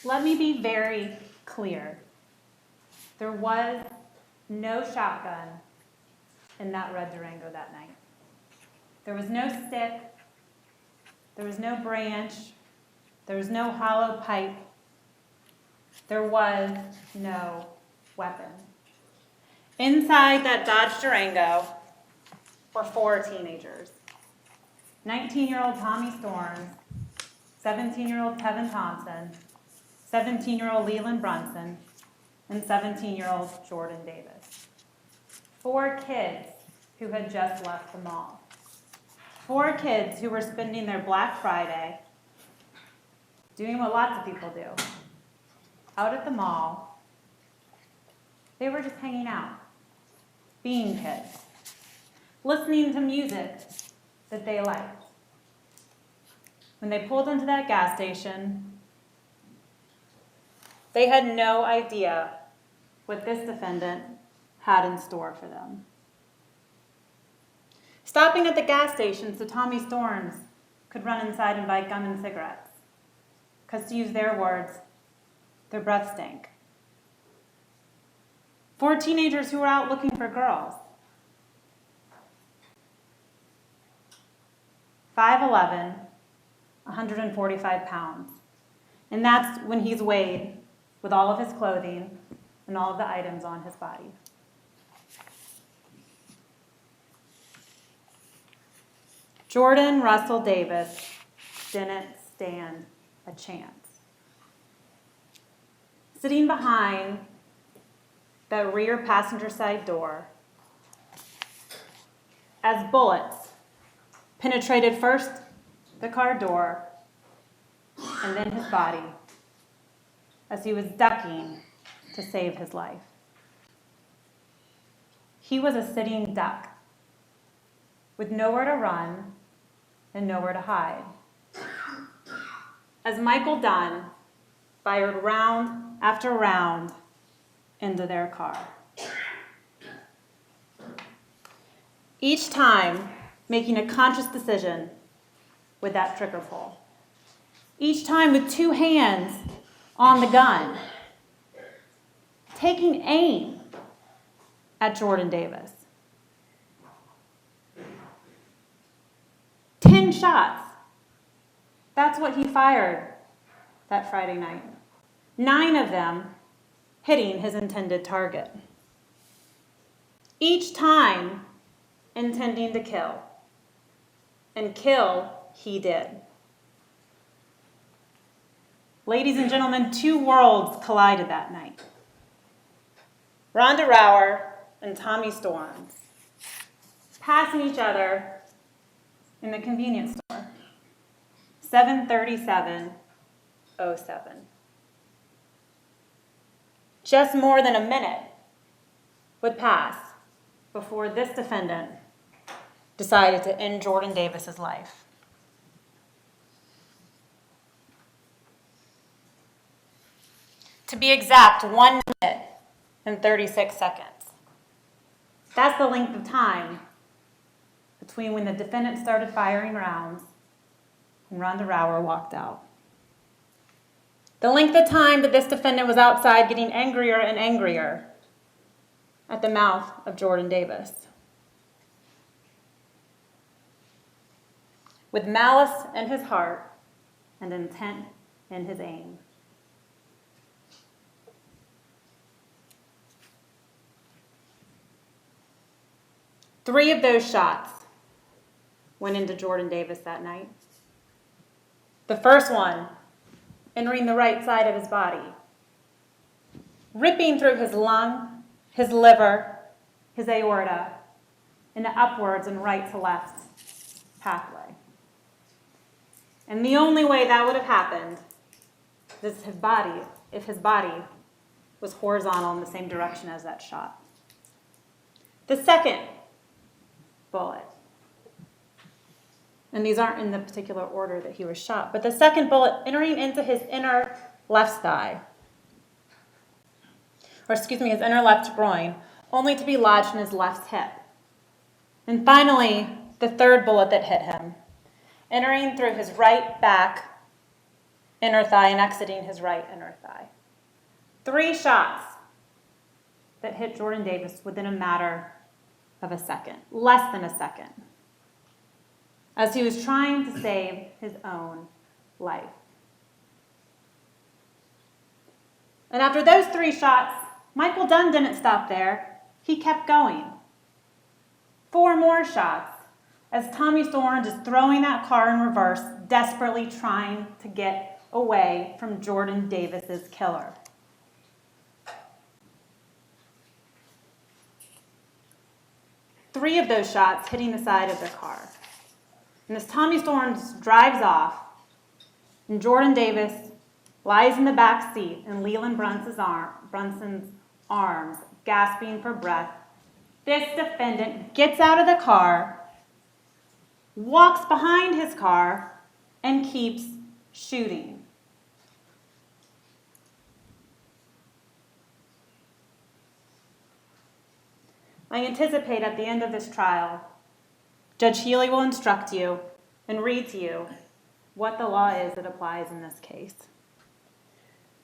Let me be very clear. There was no shotgun in that red Durango that night. There was no stick. There was no branch. There was no hollow pipe. There was no weapon. Inside that Dodge Durango were 4 teenagers. 19-year-old Tommy Storms, 17-year-old Tevin Thompson, 17-year-old Leland Brunson, and 17-year-old Jordan Davis. 4 kids who had just left the mall. 4 kids who were spending their Black Friday doing what lots of people do. Out at the mall, they were just hanging out, being kids, listening to music that they liked. When they pulled into that gas station, they had no idea what this defendant had in store for them. Stopping at the gas station so Tommy Storms could run inside and buy gum and cigarettes. Because to use their words, their breath stank. 4 teenagers who were out looking for girls. 5'11", 145 pounds. And that's when he's weighed with all of his clothing and all of the items on his body. Jordan Russell Davis didn't stand a chance. Sitting behind that rear passenger side door, as bullets penetrated first the car door and then his body as he was ducking to save his life. He was a sitting duck with nowhere to run and nowhere to hide. As Michael Dunn fired round after round into their car. Each time making a conscious decision with that trigger pull. Each time with 2 hands on the gun, taking aim at Jordan Davis. 10 shots. That's what he fired that Friday night. 9 of them hitting his intended target. Each time intending to kill. And kill he did. Ladies and gentlemen, 2 worlds collided that night. Rhonda Rower and Tommy Storms passing each other in the convenience store. 7:37:07. Just more than a minute would pass before this defendant decided to end Jordan Davis's life. To be exact, 1 minute and 36 seconds. That's the length of time between when the defendant started firing rounds and Rhonda Rower walked out. The length of time that this defendant was outside getting angrier and angrier at the mouth of Jordan Davis. With malice in his heart and intent in his aim. Three of those shots went into Jordan Davis that night. The first one entering the right side of his body, ripping through his lung, his liver, his aorta, in the upwards and right to left pathway. And the only way that would have happened is if his body was horizontal in the same direction as that shot. The second bullet, and these aren't in the particular order that he was shot, but the second bullet entering into his inner left thigh, his inner left groin, only to be lodged in his left hip. And finally, the third bullet that hit him, entering through his right back inner thigh and exiting his right inner thigh. 3 shots that hit Jordan Davis within a matter of a second, less than a second, as he was trying to save his own life. And after those 3 shots, Michael Dunn didn't stop there. He kept going. 4 more shots as Tommy Thorne is throwing that car in reverse, desperately trying to get away from Jordan Davis's killer. Three of those shots hitting the side of the car. And as Tommy Thorne drives off, and Jordan Davis lies in the back seat in Leland Brunson's arms, gasping for breath, this defendant gets out of the car, walks behind his car, and keeps shooting. I anticipate at the end of this trial, Judge Healy will instruct you and read to you what the law is that applies in this case.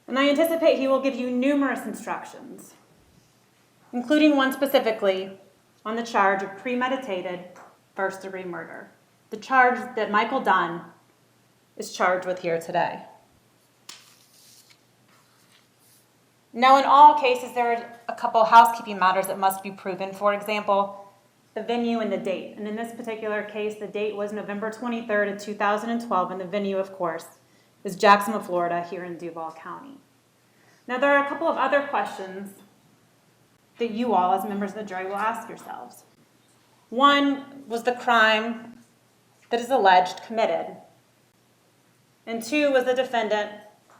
And I anticipate he will give you numerous instructions, including one specifically on the charge of premeditated first-degree murder, the charge that Michael Dunn is charged with here today. Now, in all cases, there are a couple housekeeping matters that must be proven. For example, the venue and the date. And in this particular case, the date was November 23rd of 2012, and the venue, of course, is Jacksonville, Florida, here in Duval County. Now, there are a couple of other questions that you all, as members of the jury, will ask yourselves. One was the crime that is alleged committed. And 2 was the defendant,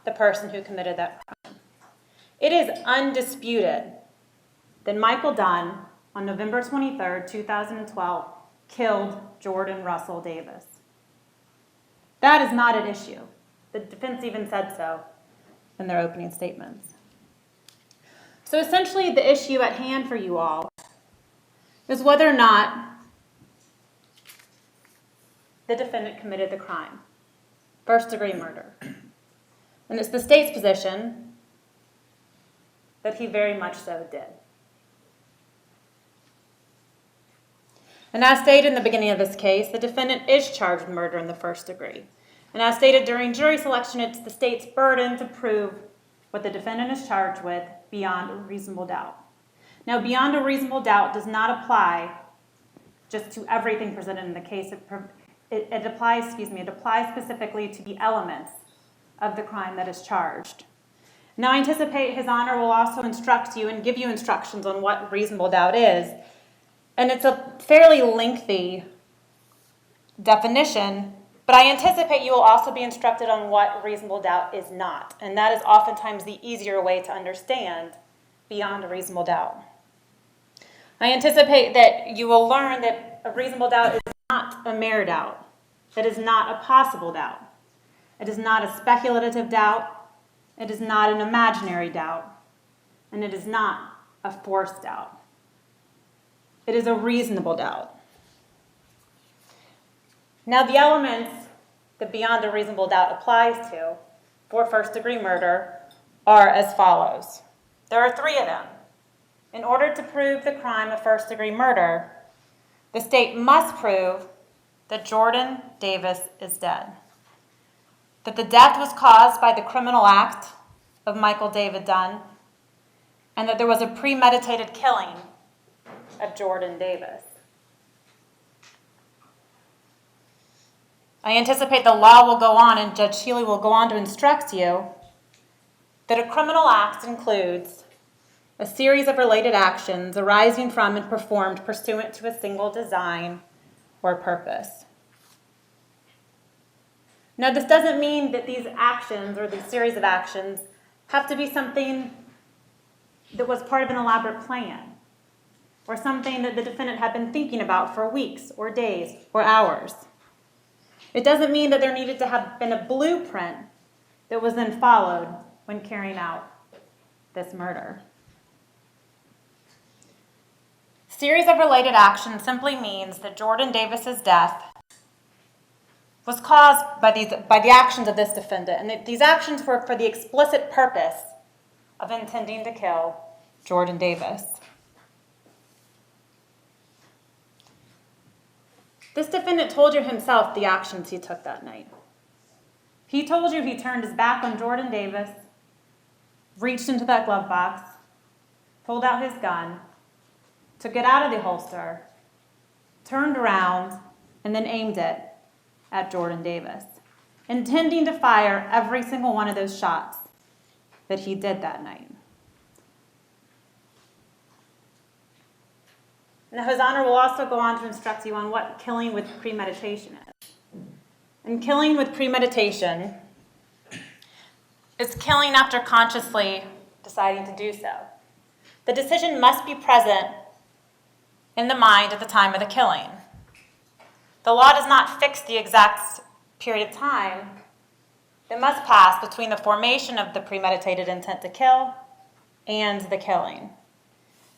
the person who committed that crime. It is undisputed that Michael Dunn, on November 23rd, 2012, killed Jordan Russell Davis. That is not at issue. The defense even said so in their opening statements. So essentially, the issue at hand for you all is whether or not the defendant committed the crime, first-degree murder. And it's the state's position that he very much so did. And as stated in the beginning of this case, the defendant is charged with murder in the first degree. And as stated during jury selection, it's the state's burden to prove what the defendant is charged with beyond a reasonable doubt. Now, beyond a reasonable doubt does not apply just to everything presented in the case. It applies specifically to the elements of the crime that is charged. Now, I anticipate His Honor will also instruct you and give you instructions on what reasonable doubt is. And it's a fairly lengthy definition, but I anticipate you will also be instructed on what reasonable doubt is not. And that is oftentimes the easier way to understand beyond a reasonable doubt. I anticipate that you will learn that a reasonable doubt is not a mere doubt. It is not a possible doubt. It is not a speculative doubt. It is not an imaginary doubt, and it is not a forced doubt. It is a reasonable doubt. Now, the elements that beyond a reasonable doubt applies to for first-degree murder are as follows. There are 3 of them. In order to prove the crime of first-degree murder, the state must prove that Jordan Davis is dead, that the death was caused by the criminal act of Michael David Dunn, and that there was a premeditated killing of Jordan Davis. I anticipate the law will go on, and Judge Healy will go on to instruct you that a criminal act includes a series of related actions arising from and performed pursuant to a single design or purpose. Now, this doesn't mean that these actions or these series of actions have to be something that was part of an elaborate plan or something that the defendant had been thinking about for weeks or days or hours. It doesn't mean that there needed to have been a blueprint that was then followed when carrying out this murder. Series of related actions simply means that Jordan Davis's death was caused by the actions of this defendant, and that these actions were for the explicit purpose of intending to kill Jordan Davis. This defendant told you himself the actions he took that night. He told you he turned his back on Jordan Davis, reached into that glove box, pulled out his gun, took it out of the holster, turned around, and then aimed it at Jordan Davis, intending to fire every single one of those shots that he did that night. Now, His Honor will also go on to instruct you on what killing with premeditation is. And killing with premeditation is killing after consciously deciding to do so. The decision must be present in the mind at the time of the killing. The law does not fix the exact period of time that must pass between the formation of the premeditated intent to kill and the killing.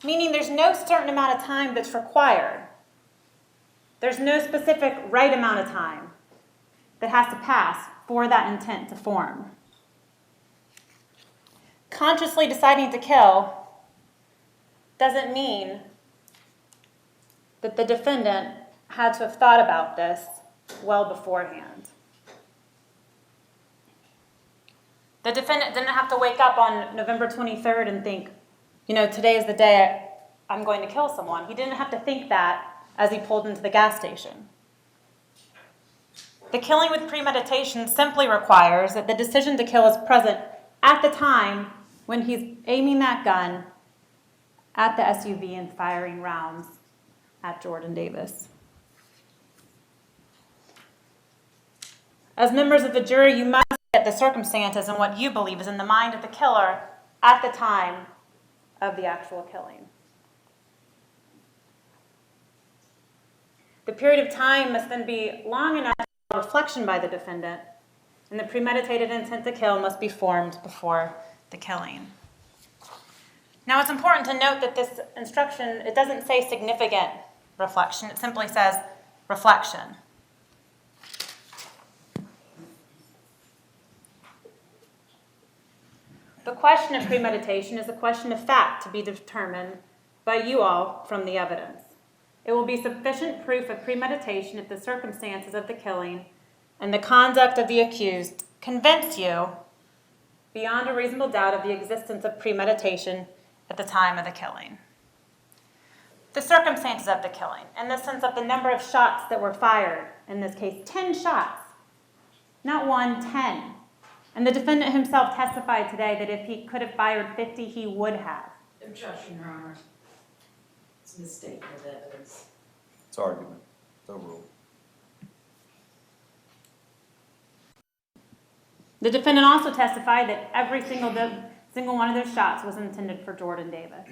Meaning there's no certain amount of time that's required. There's no specific right amount of time that has to pass for that intent to form. Consciously deciding to kill doesn't mean that the defendant had to have thought about this well beforehand. The defendant didn't have to wake up on November 23rd and think, today is the day I'm going to kill someone. He didn't have to think that as he pulled into the gas station. The killing with premeditation simply requires that the decision to kill is present at the time when he's aiming that gun at the SUV and firing rounds at Jordan Davis. As members of the jury, you must get the circumstances and what you believe is in the mind of the killer at the time of the actual killing. The period of time must then be long enough for reflection by the defendant, and the premeditated intent to kill must be formed before the killing. Now, it's important to note that this instruction, it doesn't say significant reflection. It simply says reflection. The question of premeditation is a question of fact to be determined by you all from the evidence. It will be sufficient proof of premeditation if the circumstances of the killing and the conduct of the accused convince you beyond a reasonable doubt of the existence of premeditation at the time of the killing. The circumstances of the killing, in the sense of the number of shots that were fired, in this case, 10 shots, not 1, 10. And the defendant himself testified today that if he could have fired 50, he would have. Objection, Your Honor. It's a mistake of evidence. It's argument. It's overruled. The defendant also testified that every single one of those shots was intended for Jordan Davis.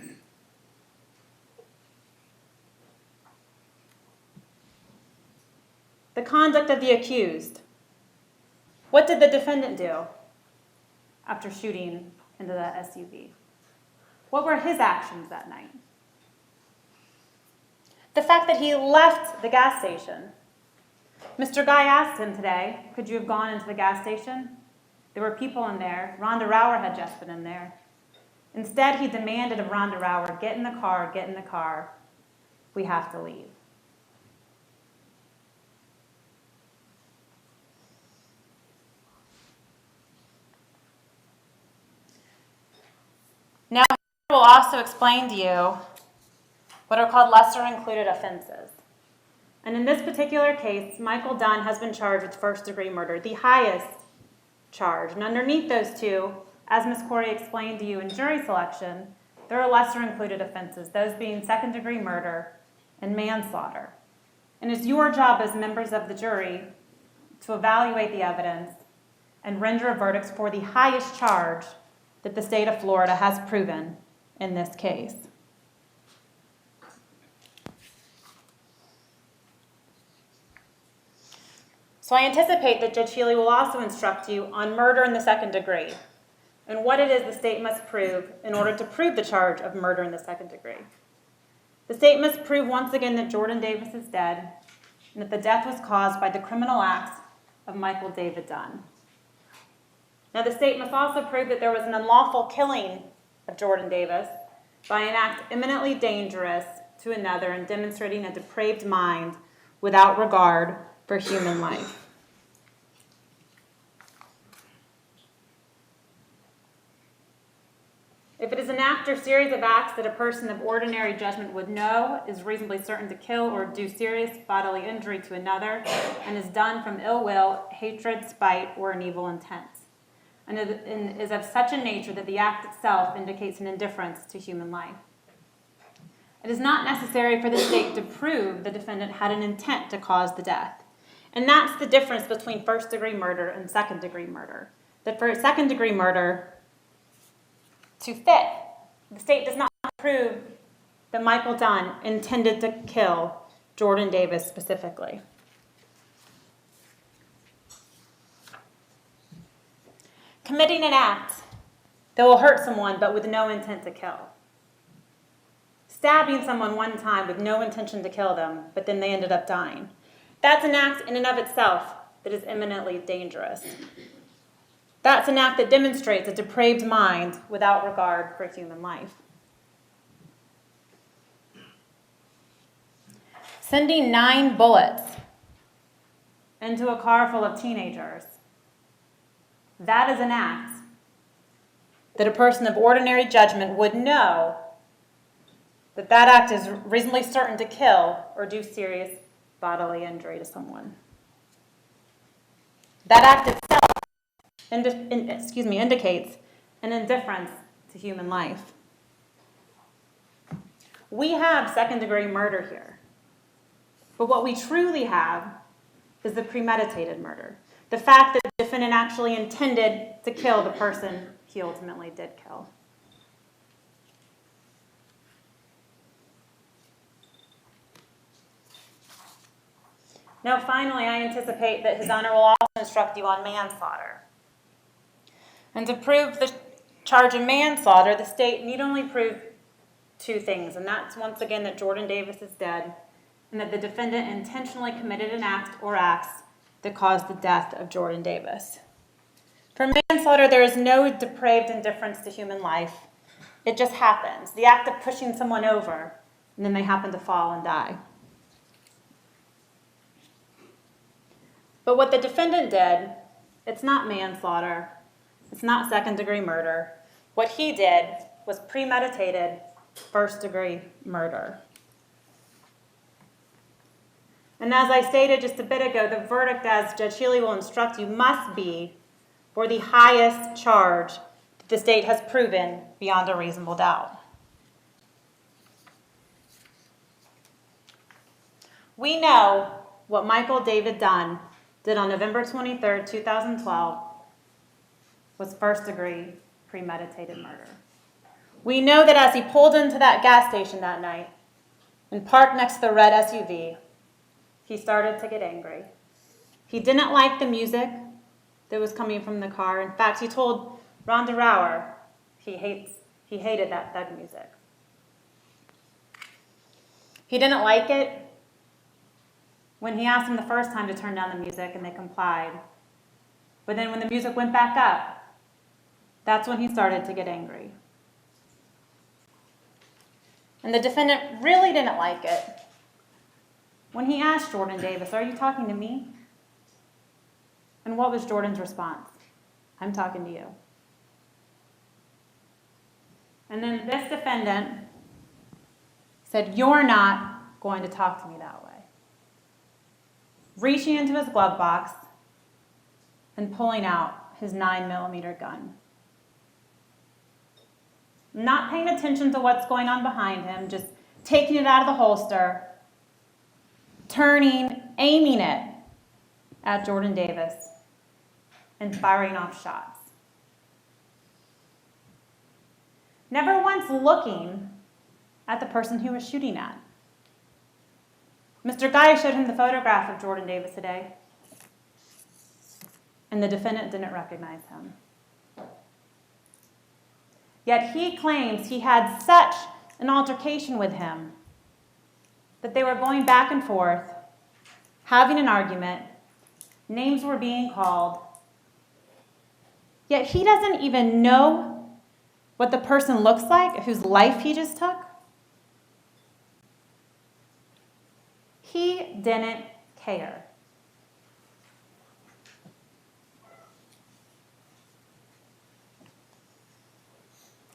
The conduct of the accused. What did the defendant do after shooting into that SUV? What were his actions that night? The fact that he left the gas station. Mr. Guy asked him today, could you have gone into the gas station? There were people in there. Rhonda Rauer had just been in there. Instead, he demanded of Rhonda Rauer, get in the car. We have to leave. Now, I will also explain to you what are called lesser included offenses. And in this particular case, Michael Dunn has been charged with first-degree murder, the highest charge. And underneath those two, as Ms. Corey explained to you in jury selection, there are lesser included offenses, those being second-degree murder and manslaughter. And it's your job as members of the jury to evaluate the evidence and render a verdict for the highest charge that the state of Florida has proven in this case. So I anticipate that Judge Healy will also instruct you on murder in the second degree and what it is the state must prove in order to prove the charge of murder in the second degree. The state must prove once again that Jordan Davis is dead and that the death was caused by the criminal acts of Michael David Dunn. Now, the state must also prove that there was an unlawful killing of Jordan Davis by an act imminently dangerous to another and demonstrating a depraved mind without regard for human life. If it is an act or series of acts that a person of ordinary judgment would know is reasonably certain to kill or do serious bodily injury to another, and is done from ill will, hatred, spite, or an evil intent, and is of such a nature that the act itself indicates an indifference to human life. It is not necessary for the state to prove the defendant had an intent to cause the death. And that's the difference between first-degree murder and second-degree murder. That for second-degree murder to fit, the state does not prove that Michael Dunn intended to kill Jordan Davis specifically. Committing an act that will hurt someone but with no intent to kill. Stabbing someone one time with no intention to kill them, but then they ended up dying. That's an act in and of itself that is imminently dangerous. That's an act that demonstrates a depraved mind without regard for human life. Sending 9 bullets into a car full of teenagers, that is an act that a person of ordinary judgment would know that that act is reasonably certain to kill or do serious bodily injury to someone. That act itself indicates an indifference to human life. We have second-degree murder here, but what we truly have is the premeditated murder. The fact that the defendant actually intended to kill the person he ultimately did kill. Now, finally, I anticipate that His Honor will also instruct you on manslaughter. And to prove the charge of manslaughter, the state need only prove 2 things, and that's once again that Jordan Davis is dead, and that the defendant intentionally committed an act or acts that caused the death of Jordan Davis. For manslaughter, there is no depraved indifference to human life. It just happens. The act of pushing someone over, and then they happen to fall and die. But what the defendant did, it's not manslaughter. It's not second-degree murder. What he did was premeditated first-degree murder. And as I stated just a bit ago, the verdict, as Judge Healy will instruct you, must be for the highest charge that the state has proven beyond a reasonable doubt. We know what Michael David Dunn did on November 23rd, 2012 was first-degree premeditated murder. We know that as he pulled into that gas station that night and parked next to the red SUV, he started to get angry. He didn't like the music that was coming from the car. In fact, he told Rhonda Rower he hated that thug music. He didn't like it when he asked them the first time to turn down the music, and they complied. But then when the music went back up, that's when he started to get angry. And the defendant really didn't like it when he asked Jordan Davis, "Are you talking to me?" And what was Jordan's response? "I'm talking to you." And then this defendant said, "You're not going to talk to me that way." Reaching into his glove box and pulling out his 9mm gun. Not paying attention to what's going on behind him, just taking it out of the holster, turning, aiming it at Jordan Davis, and firing off shots. Never once looking at the person he was shooting at. Mr. Guy showed him the photograph of Jordan Davis today, and the defendant didn't recognize him. Yet he claims he had such an altercation with him that they were going back and forth, having an argument, Names were being called. Yet he doesn't even know what the person looks like whose life he just took. He didn't care.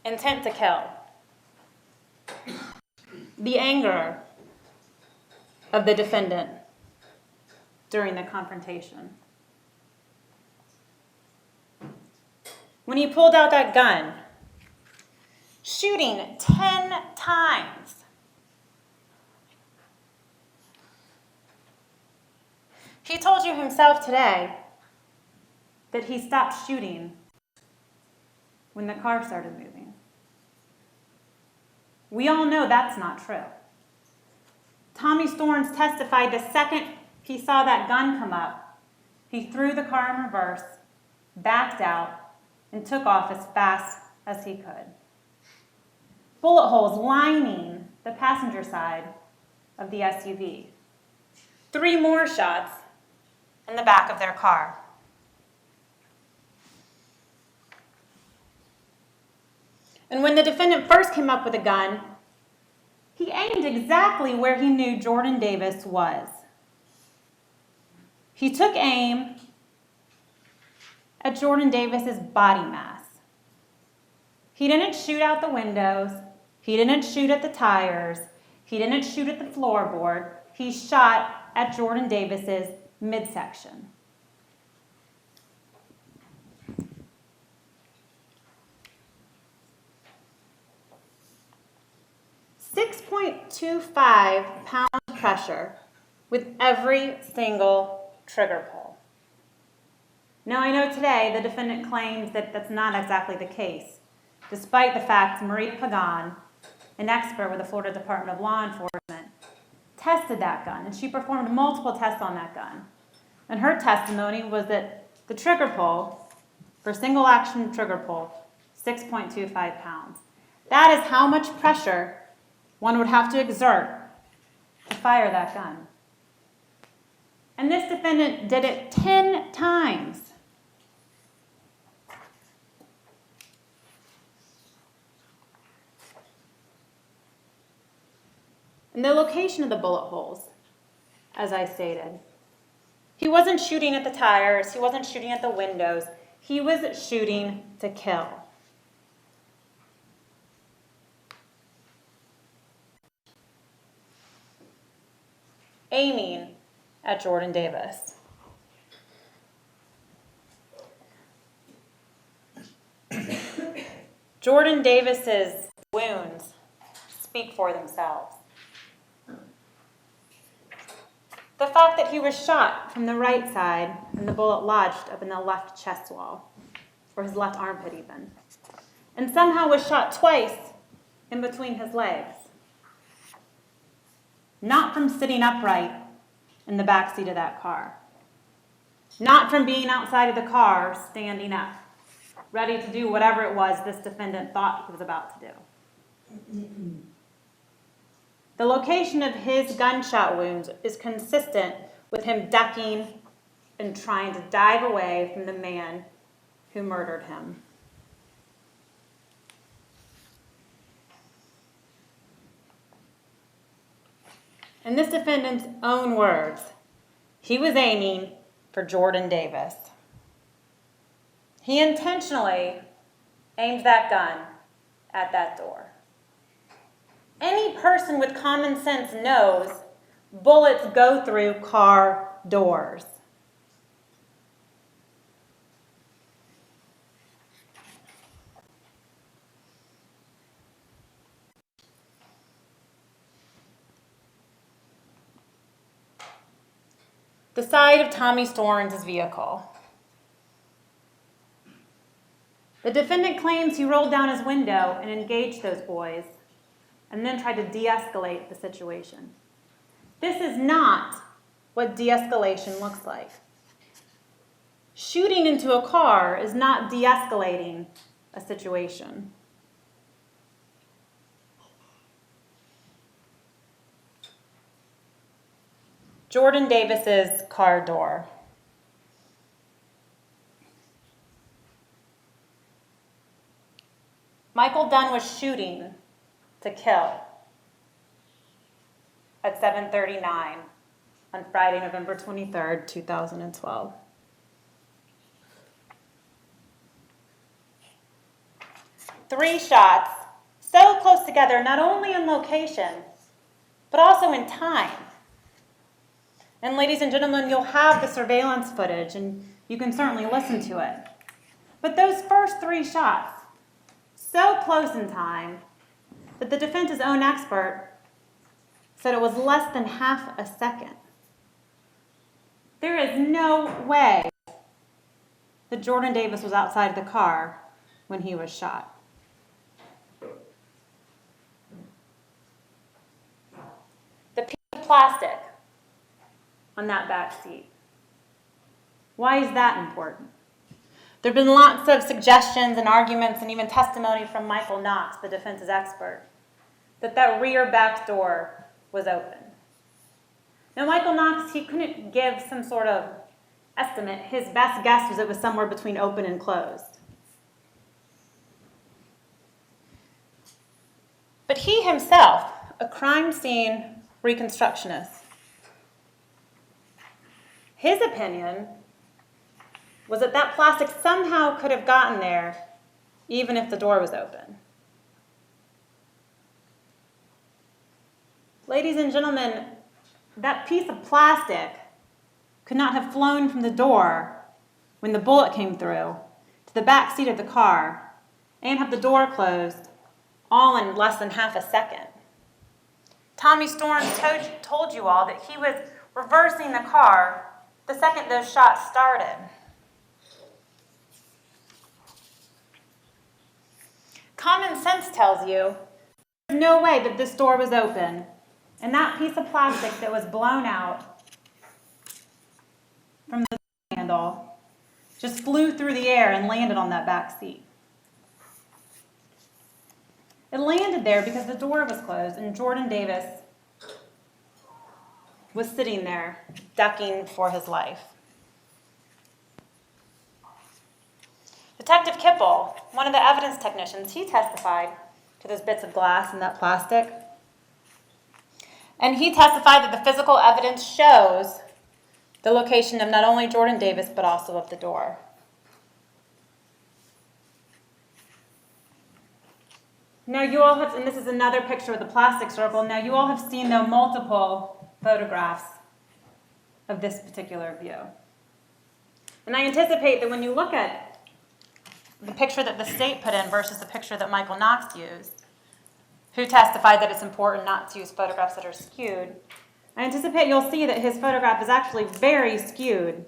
Intent to kill. The anger of the defendant during the confrontation. When he pulled out that gun, shooting 10 times. He told you himself today that he stopped shooting when the car started moving. We all know that's not true. Tommy Storms testified the second he saw that gun come up, he threw the car in reverse, backed out, and took off as fast as he could. Bullet holes lining the passenger side of the SUV. 3 more shots in the back of their car. And when the defendant first came up with a gun, he aimed exactly where he knew Jordan Davis was. He took aim at Jordan Davis's body mass. He didn't shoot out the windows. He didn't shoot at the tires. He didn't shoot at the floorboard. He shot at Jordan Davis's midsection. .25 pound pressure with every single trigger pull. Now, I know today the defendant claims that that's not exactly the case, despite the fact Marie Pagan, an expert with the Florida Department of Law Enforcement, tested that gun, and she performed multiple tests on that gun. And her testimony was that the trigger pull, for single action trigger pull, 6.25 pounds. That is how much pressure one would have to exert to fire that gun. And this defendant did it 10 times. And the location of the bullet holes, as I stated, he wasn't shooting at the tires, he wasn't shooting at the windows, he was shooting to kill. Aiming at Jordan Davis. Jordan Davis's wounds speak for themselves. The fact that he was shot from the right side and the bullet lodged up in the left chest wall, or his left armpit even, and somehow was shot twice in between his legs. Not from sitting upright in the back seat of that car. Not from being outside of the car, standing up, ready to do whatever it was this defendant thought he was about to do. The location of his gunshot wounds is consistent with him ducking and trying to dive away from the man who murdered him. In this defendant's own words, he was aiming for Jordan Davis. He intentionally aimed that gun at that door. Any person with common sense knows bullets go through car doors. The side of Tommy Storms' vehicle. The defendant claims he rolled down his window and engaged those boys, and then tried to de-escalate the situation. This is not what de-escalation looks like. Shooting into a car is not de-escalating a situation. Jordan Davis's car door. Michael Dunn was shooting to kill at 7:39 on Friday, November 23rd, 2012. Three shots, so close together, not only in location, but also in time. And ladies and gentlemen, you'll have the surveillance footage, and you can certainly listen to it. But those first three shots, so close in time, that the defense's own expert said it was less than half a second. There is no way that Jordan Davis was outside the car when he was shot. The piece of plastic on that back seat. Why is that important? There have been lots of suggestions and arguments and even testimony from Michael Knox, the defense's expert, that rear back door was open. Now, Michael Knox, he couldn't give some sort of estimate. His best guess was it was somewhere between open and closed. But he himself, a crime scene reconstructionist, his opinion was that plastic somehow could have gotten there even if the door was open. Ladies and gentlemen, that piece of plastic could not have flown from the door when the bullet came through to the back seat of the car and have the door closed all in less than half a second. Tommy Storms told you all that he was reversing the car the second those shots started. Common sense tells you there's no way that this door was open and that piece of plastic that was blown out from the handle just flew through the air and landed on that back seat. It landed there because the door was closed and Jordan Davis was sitting there, ducking for his life. Detective Kipple, one of the evidence technicians, he testified to those bits of glass and that plastic. And he testified that the physical evidence shows the location of not only Jordan Davis, but also of the door. Now you all have, and this is another picture of the plastic circle, now you all have seen the multiple photographs of this particular view. And I anticipate that when you look at the picture that the state put in versus the picture that Michael Knox used, who testified that it's important not to use photographs that are skewed, I anticipate you'll see that his photograph is actually very skewed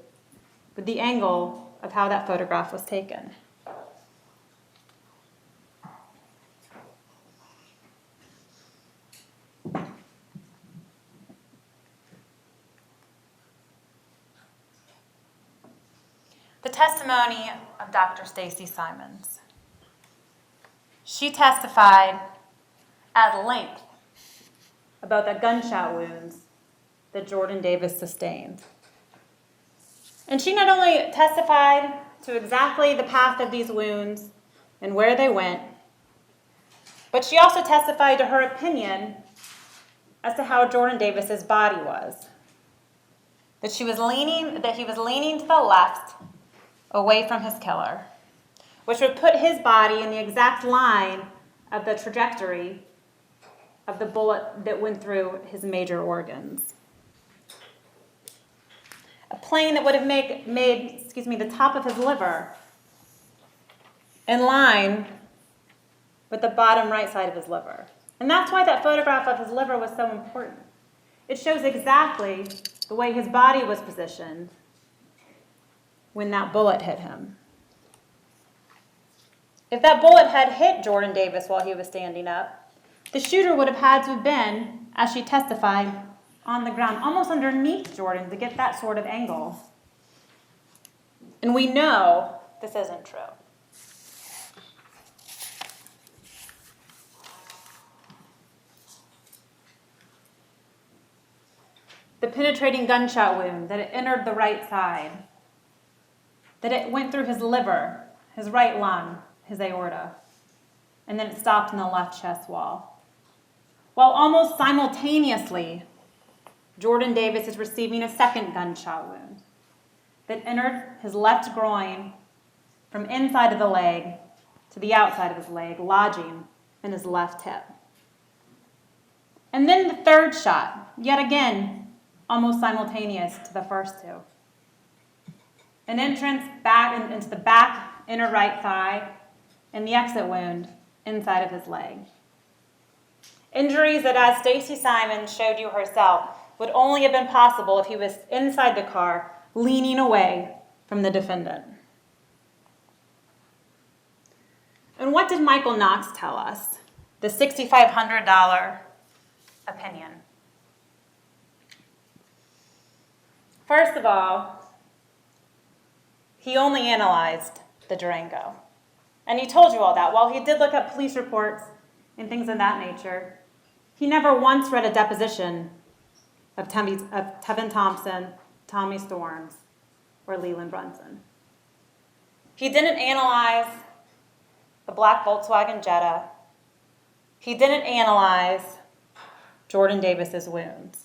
with the angle of how that photograph was taken. The testimony of Dr. Stacy Simons. She testified at length about the gunshot wounds that Jordan Davis sustained. And she not only testified to exactly the path of these wounds and where they went, but she also testified to her opinion as to how Jordan Davis's body was. That he was leaning to the left, away from his killer, which would put his body in the exact line of the trajectory of the bullet that went through his major organs. A plane that would have made the top of his liver in line with the bottom right side of his liver. And that's why that photograph of his liver was so important. It shows exactly the way his body was positioned when that bullet hit him. If that bullet had hit Jordan Davis while he was standing up, the shooter would have had to have been, as she testified, on the ground, almost underneath Jordan to get that sort of angle. And we know this isn't true. The penetrating gunshot wound, that it entered the right side, that it went through his liver, his right lung, his aorta. and then it stopped in the left chest wall. While almost simultaneously, Jordan Davis is receiving a second gunshot wound that entered his left groin from inside of the leg to the outside of his leg, lodging in his left hip. And then the third shot, yet again, almost simultaneous to the first two. An entrance back into the back inner right thigh and the exit wound inside of his leg. Injuries that, as Stacy Simons showed you herself, would only have been possible if he was inside the car, leaning away from the defendant. And what did Michael Knox tell us? The $6,500 opinion. First of all, he only analyzed the Durango. And he told you all that. While he did look up police reports and things of that nature, he never once read a deposition of Tevin Thompson, Tommy Storms, or Leland Brunson. He didn't analyze the black Volkswagen Jetta. He didn't analyze Jordan Davis's wounds.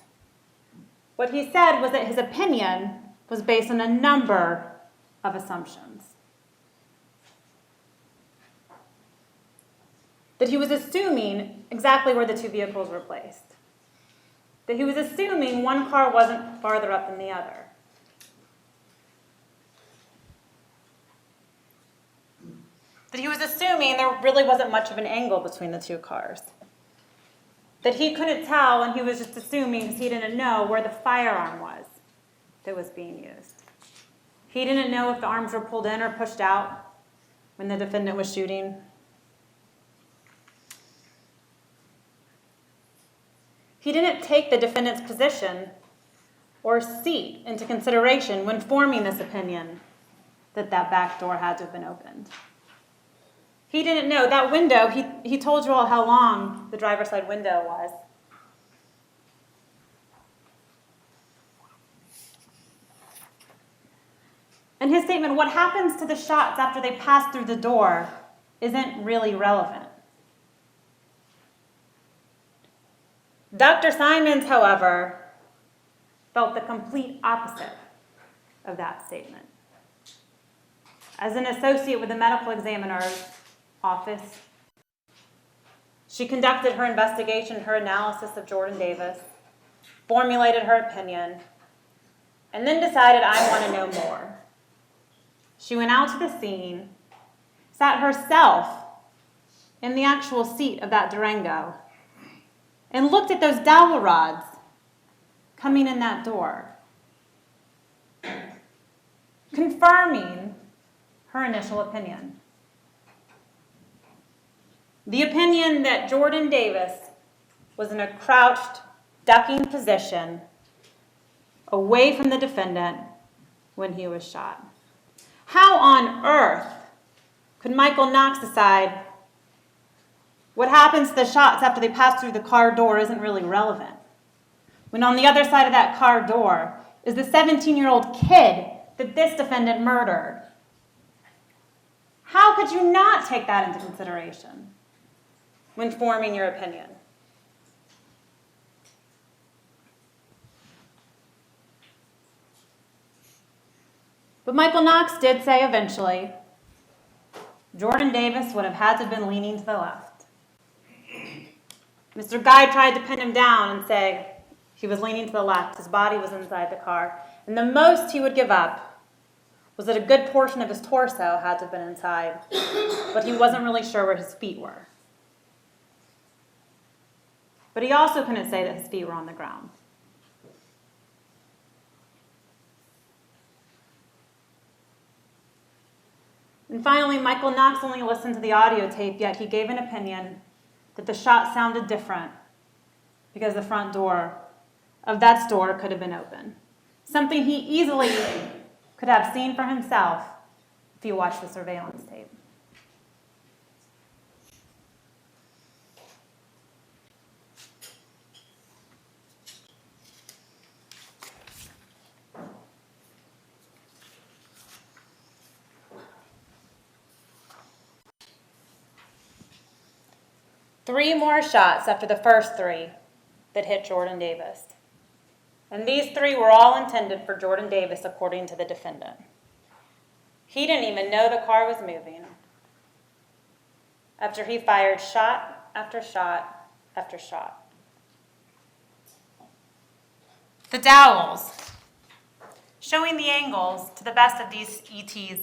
What he said was that his opinion was based on a number of assumptions. That he was assuming exactly where the two vehicles were placed. That he was assuming one car wasn't farther up than the other. That he was assuming there really wasn't much of an angle between the two cars. That he couldn't tell, and he was just assuming because he didn't know where the firearm was that was being used. He didn't know if the arms were pulled in or pushed out when the defendant was shooting. He didn't take the defendant's position or seat into consideration when forming this opinion that that back door had to have been opened. He didn't know. That window, he told you all how long the driver's side window was. And his statement, what happens to the shots after they pass through the door, isn't really relevant. Dr. Simons, however, felt the complete opposite of that statement. As an associate with the medical examiner's office, she conducted her investigation, her analysis of Jordan Davis, formulated her opinion, and then decided, I want to know more. She went out to the scene, sat herself in the actual seat of that Durango, and looked at those dowel rods coming in that door, confirming her initial opinion. The opinion that Jordan Davis was in a crouched, ducking position away from the defendant when he was shot. How on earth could Michael Knox decide what happens to the shots after they pass through the car door isn't really relevant, when on the other side of that car door is the 17-year-old kid that this defendant murdered? How could you not take that into consideration when forming your opinion? But Michael Knox did say eventually, Jordan Davis would have had to have been leaning to the left. Mr. Guy tried to pin him down and say he was leaning to the left, his body was inside the car, and the most he would give up was that a good portion of his torso had to have been inside, but he wasn't really sure where his feet were. But he also couldn't say that his feet were on the ground. And finally, Michael Knox only listened to the audio tape, yet he gave an opinion that the shot sounded different because the front door of that store could have been open. Something he easily could have seen for himself if he watched the surveillance tape. 3 more shots after the first 3 that hit Jordan Davis. And these 3 were all intended for Jordan Davis, according to the defendant. He didn't even know the car was moving after he fired shot after shot after shot. The dowels, showing the angles to the best of these ETs,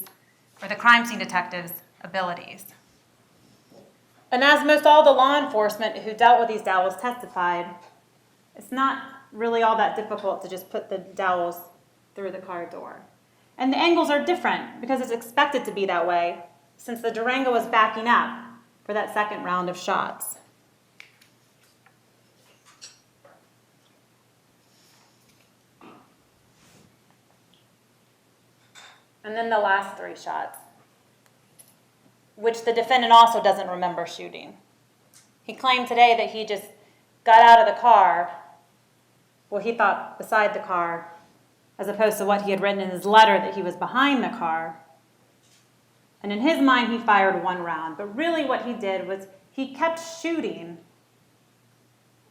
or the crime scene detectives' abilities. And as most all the law enforcement who dealt with these dowels testified, it's not really all that difficult to just put the dowels through the car door. And the angles are different because it's expected to be that way since the Durango was backing up for that second round of shots. And then the last 3 shots, which the defendant also doesn't remember shooting. He claimed today that he just got out of the car, well, he thought beside the car, as opposed to what he had written in his letter that he was behind the car. And in his mind, he fired 1 round. But really what he did was he kept shooting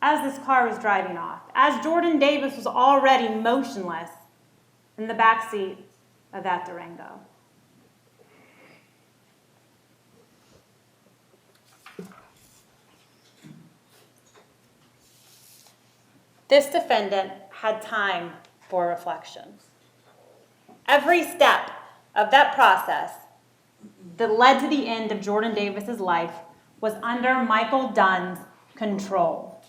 as this car was driving off, as Jordan Davis was already motionless in the back seat of that Durango. This defendant had time for reflection. Every step of that process that led to the end of Jordan Davis's life was under Michael Dunn's control.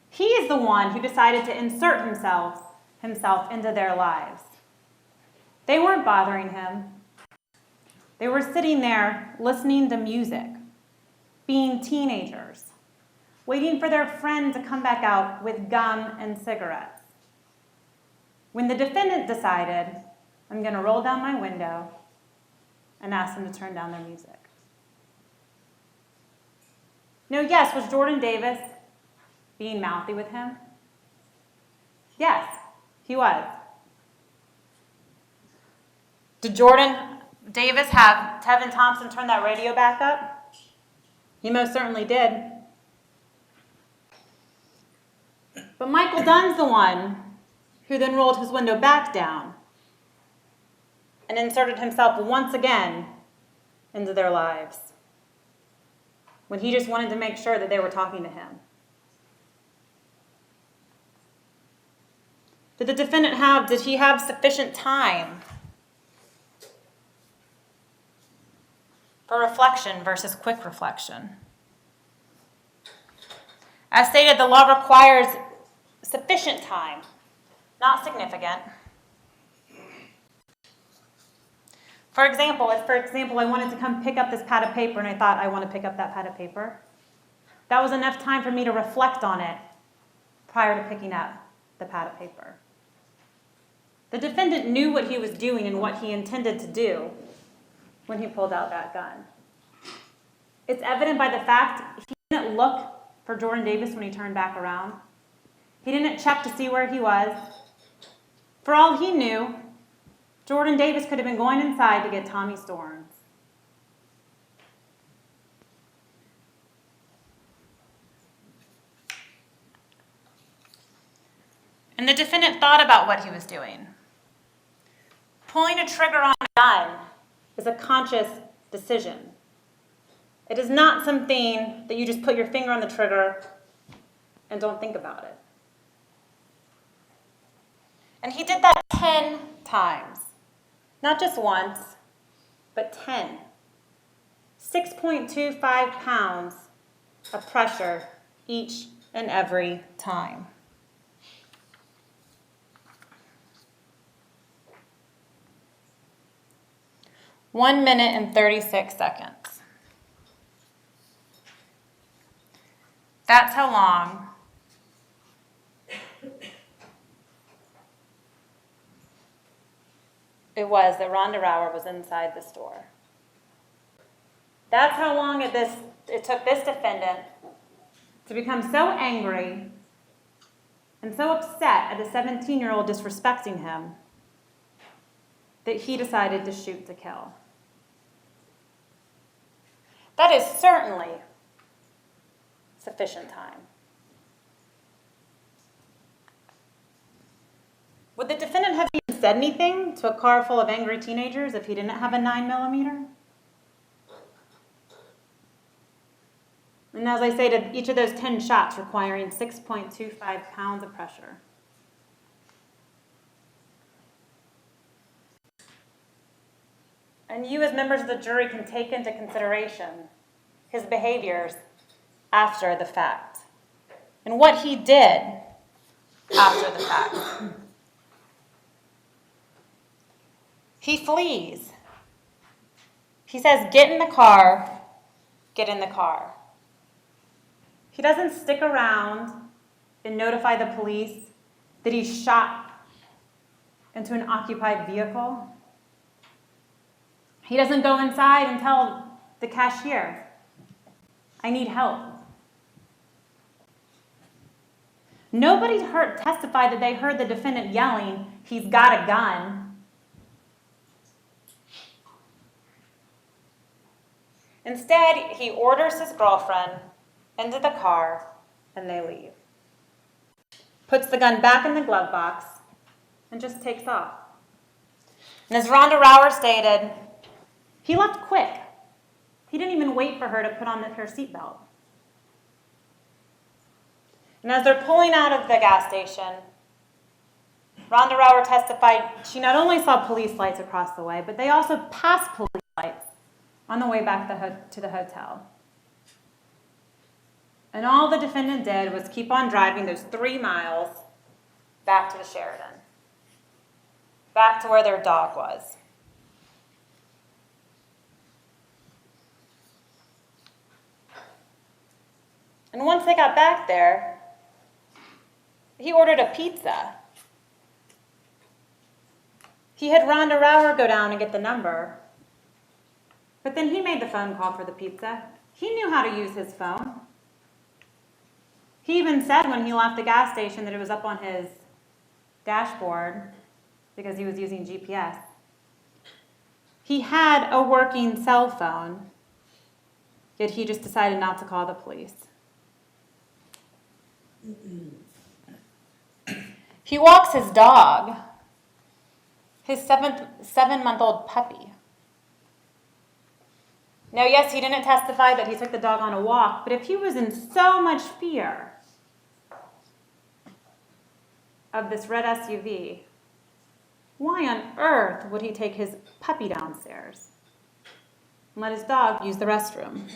He is the one who decided to insert himself into their lives. They weren't bothering him. They were sitting there listening to music, being teenagers, waiting for their friend to come back out with gum and cigarettes. When the defendant decided, I'm going to roll down my window and ask them to turn down their music. No, yes, was Jordan Davis being mouthy with him? Yes, he was. Did Jordan Davis have Tevin Thompson turn that radio back up? He most certainly did. But Michael Dunn's the one who then rolled his window back down and inserted himself once again into their lives when he just wanted to make sure that they were talking to him. Did he have sufficient time for reflection versus quick reflection? As stated, the law requires sufficient time, not significant. For example, if I wanted to come pick up this pad of paper and I thought I want to pick up that pad of paper, that was enough time for me to reflect on it prior to picking up the pad of paper. The defendant knew what he was doing and what he intended to do when he pulled out that gun. It's evident by the fact he didn't look for Jordan Davis when he turned back around. He didn't check to see where he was. For all he knew, Jordan Davis could have been going inside to get Tommy Storms. And the defendant thought about what he was doing. Pulling a trigger on a gun is a conscious decision. It is not something that you just put your finger on the trigger and don't think about it. And he did that 10 times. Not just once, but 10. 6.25 pounds of pressure each and every time. 1 minute and 36 seconds. That's how long it was that Rhonda Rauer was inside the store. That's how long it took this defendant to become so angry and so upset at a 17-year-old disrespecting him that he decided to shoot to kill. That is certainly sufficient time. Would the defendant have even said anything to a car full of angry teenagers if he didn't have a 9mm? And as I stated, each of those 10 shots requiring 6.25 pounds of pressure. And you as members of the jury can take into consideration his behaviors after the fact and what he did after the fact. He flees. He says, "Get in the car, get in the car." He doesn't stick around and notify the police that he shot into an occupied vehicle. He doesn't go inside and tell the cashier, "I need help." Nobody testified that they heard the defendant yelling, "He's got a gun." Instead, he orders his girlfriend into the car and they leave. Puts the gun back in the glove box and just takes off. And as Rhonda Rauer stated, he left quick. He didn't even wait for her to put on her seatbelt. And as they're pulling out of the gas station, Rhonda Rauer testified she not only saw police lights across the way, but they also passed police lights on the way back to the hotel. And all the defendant did was keep on driving those 3 miles back to the Sheridan, back to where their dog was. And once they got back there, he ordered a pizza. He had Rhonda Rauer go down and get the number, but then he made the phone call for the pizza. He knew how to use his phone. He even said when he left the gas station that it was up on his dashboard because he was using GPS. He had a working cell phone, yet he just decided not to call the police. He walks his dog, his 7-month-old puppy. Now, yes, he didn't testify that he took the dog on a walk, but if he was in so much fear of this red SUV, why on earth would he take his puppy downstairs and let his dog use the restroom?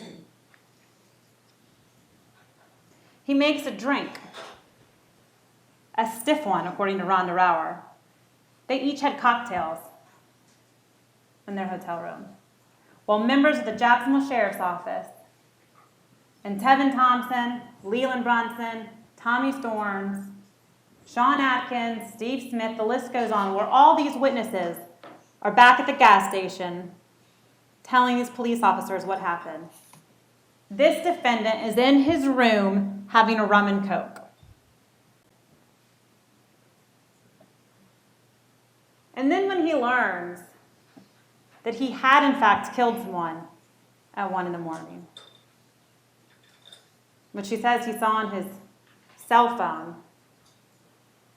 He makes a drink, a stiff one, according to Rhonda Rauer. They each had cocktails in their hotel room, while members of the Jacksonville Sheriff's Office and Tevin Thompson, Leland Brunson, Tommy Storms, Sean Atkins, Steve Smith, the list goes on, where all these witnesses are back at the gas station telling these police officers what happened. This defendant is in his room having a rum and coke. And then when he learns that he had in fact killed someone at 1 a.m, which he says he saw on his cell phone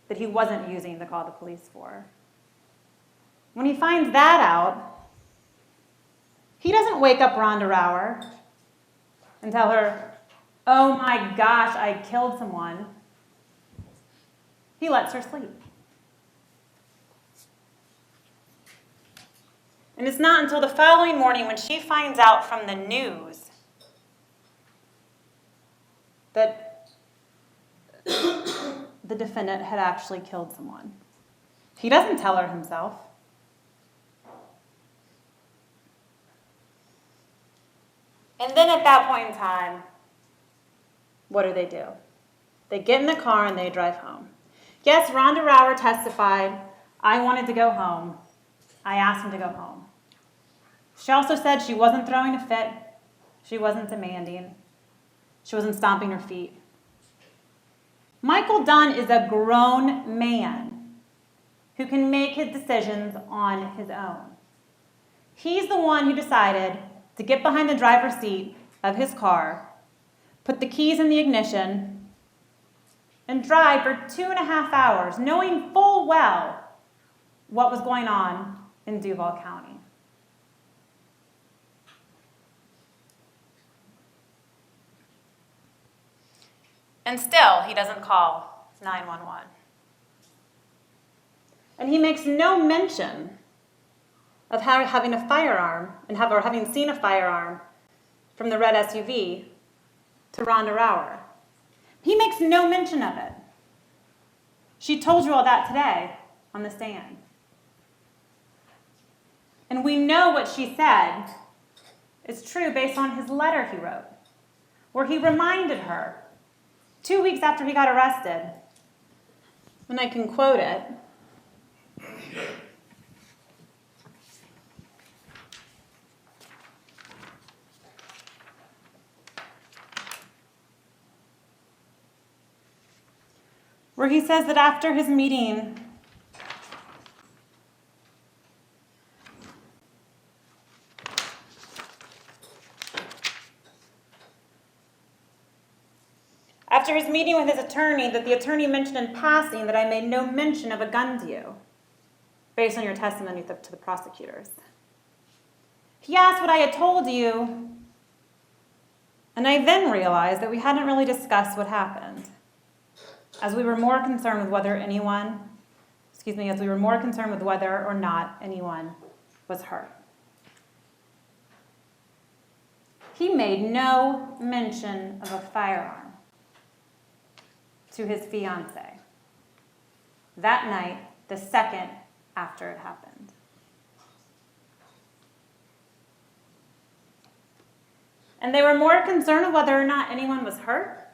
that he wasn't using to call the police for. When he finds that out, he doesn't wake up Rhonda Rauer and tell her, "Oh my gosh, I killed someone." He lets her sleep. And it's not until the following morning when she finds out from the news that the defendant had actually killed someone. He doesn't tell her himself. And then at that point in time, what do? They get in the car and they drive home. Yes, Rhonda Rauer testified, "I wanted to go home. I asked him to go home." She also said she wasn't throwing a fit. She wasn't demanding. She wasn't stomping her feet. Michael Dunn is a grown man who can make his decisions on his own. He's the one who decided to get behind the driver's seat of his car, put the keys in the ignition, and drive for 2.5 hours, knowing full well what was going on in Duval County. And still, he doesn't call 911. And he makes no mention of having a firearm or having seen a firearm from the red SUV to Rhonda Rauer. He makes no mention of it. She told you all that today on the stand. And we know what she said is true based on his letter he wrote, where he reminded her 2 weeks after he got arrested, and I can quote it. Where he says that after his meeting with his attorney, that the attorney mentioned in passing that I made no mention of a gun to you, based on your testimony to the prosecutors. He asked what I had told you, and I then realized that we hadn't really discussed what happened, as we were more concerned with whether or not anyone was hurt. He made no mention of a firearm to his fiancée that night, the second after it happened. And they were more concerned with whether or not anyone was hurt.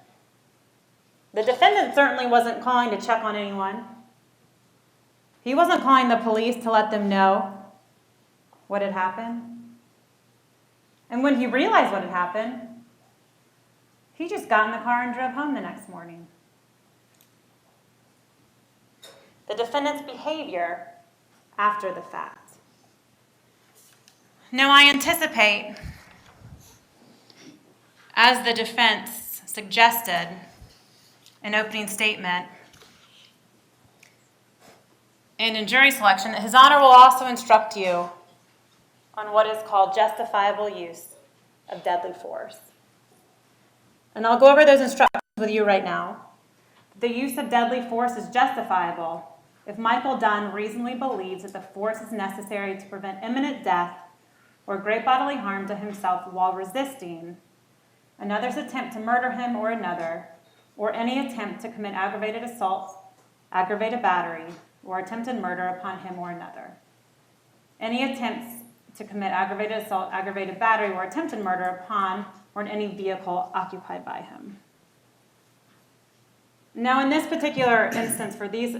The defendant certainly wasn't calling to check on anyone. He wasn't calling the police to let them know what had happened. And when he realized what had happened, he just got in the car and drove home the next morning. The defendant's behavior after the fact. Now, I anticipate, as the defense suggested in opening statement and in jury selection, that His Honor will also instruct you on what is called justifiable use of deadly force. And I'll go over those instructions with you right now. The use of deadly force is justifiable if Michael Dunn reasonably believes that the force is necessary to prevent imminent death or great bodily harm to himself while resisting another's attempt to murder him or another, or any attempt to commit aggravated assault, aggravated battery, or attempted murder upon him or another. Any attempts to commit aggravated assault, aggravated battery, or attempted murder upon or in any vehicle occupied by him. Now, in this particular instance, for this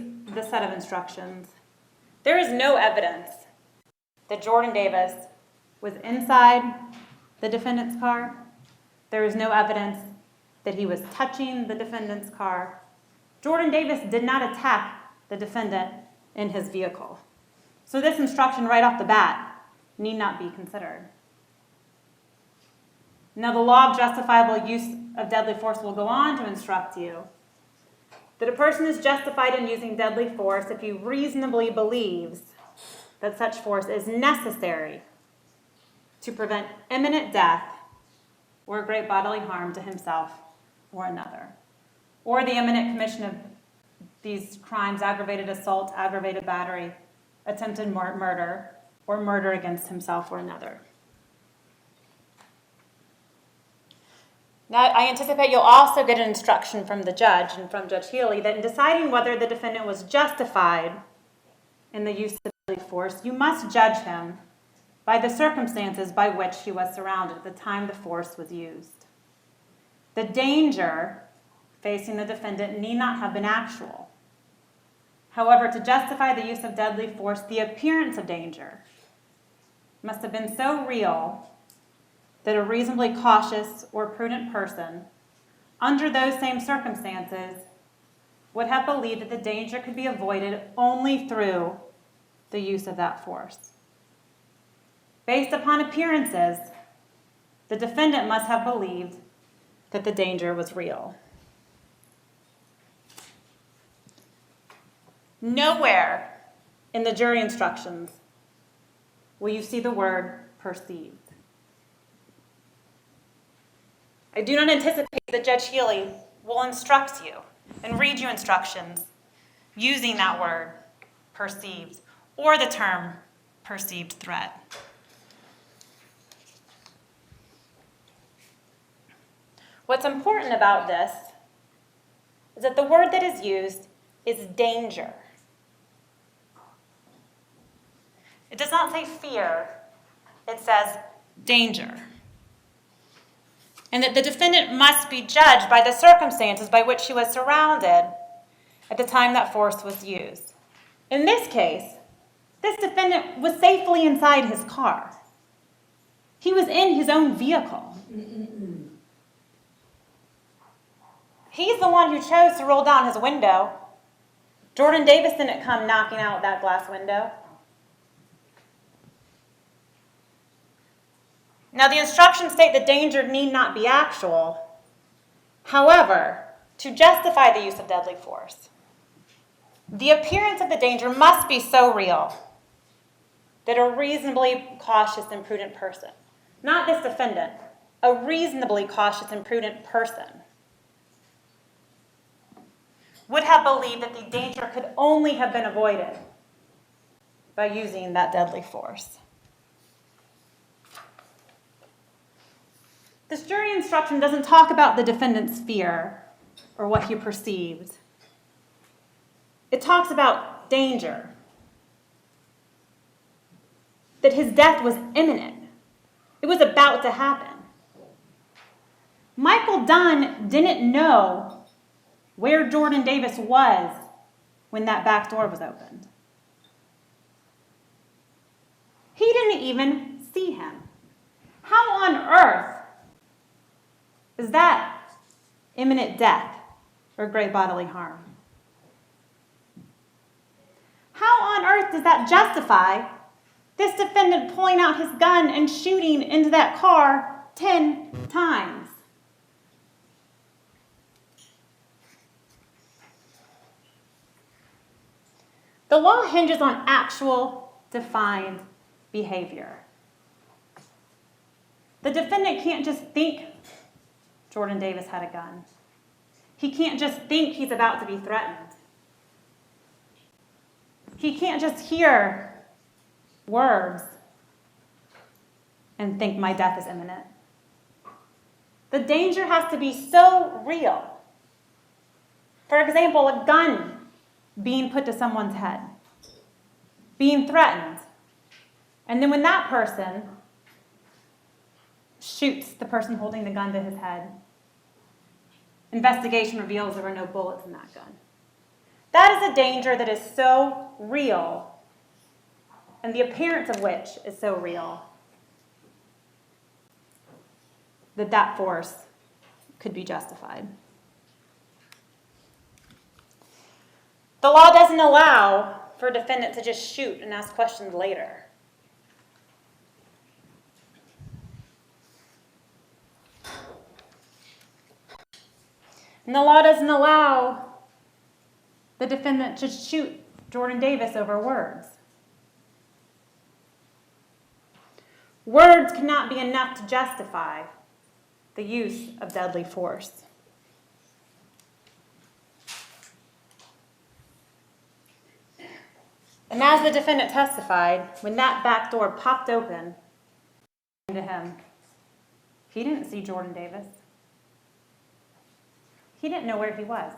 set of instructions, there is no evidence that Jordan Davis was inside the defendant's car. There is no evidence that he was touching the defendant's car. Jordan Davis did not attack the defendant in his vehicle. So this instruction right off the bat need not be considered. Now, the law of justifiable use of deadly force will go on to instruct you that a person is justified in using deadly force if he reasonably believes that such force is necessary to prevent imminent death or great bodily harm to himself or another, or the imminent commission of these crimes: aggravated assault, aggravated battery, attempted murder, or murder against himself or another. Now, I anticipate you'll also get an instruction from the judge and from Judge Healy that in deciding whether the defendant was justified in the use of deadly force, you must judge him by the circumstances by which he was surrounded at the time the force was used. The danger facing the defendant need not have been actual. However, to justify the use of deadly force, the appearance of danger must have been so real that a reasonably cautious or prudent person, under those same circumstances, would have believed that the danger could be avoided only through the use of that force. Based upon appearances, the defendant must have believed that the danger was real. Nowhere in the jury instructions will you see the word perceived. I do not anticipate that Judge Healy will instruct you and read you instructions using that word, perceived, or the term perceived threat. What's important about this is that the word that is used is danger. It does not say fear, it says danger. And that the defendant must be judged by the circumstances by which he was surrounded at the time that force was used. In this case, this defendant was safely inside his car. He was in his own vehicle. He's the one who chose to roll down his window. Jordan Davis didn't come knocking out that glass window. Now, the instructions state the danger need not be actual. However, to justify the use of deadly force, the appearance of the danger must be so real that a reasonably cautious and prudent person, not this defendant, a reasonably cautious and prudent person, would have believed that the danger could only have been avoided by using that deadly force. This jury instruction doesn't talk about the defendant's fear or what he perceived. It talks about danger, that his death was imminent. It was about to happen. Michael Dunn didn't know where Jordan Davis was when that back door was opened. He didn't even see him. How on earth is that imminent death or great bodily harm? How on earth does that justify this defendant pulling out his gun and shooting into that car 10 times? The law hinges on actual, defined behavior. The defendant can't just think Jordan Davis had a gun. He can't just think he's about to be threatened. He can't just hear words and think my death is imminent. The danger has to be so real. For example, a gun being put to someone's head, being threatened, and then when that person shoots the person holding the gun to his head, investigation reveals there were no bullets in that gun. That is a danger that is so real, and the appearance of which is so real, that that force could be justified. The law doesn't allow for a defendant to just shoot and ask questions later. And the law doesn't allow the defendant to shoot Jordan Davis over words. Words cannot be enough to justify the use of deadly force. And as the defendant testified, when that back door popped open to him, he didn't see Jordan Davis. He didn't know where he was.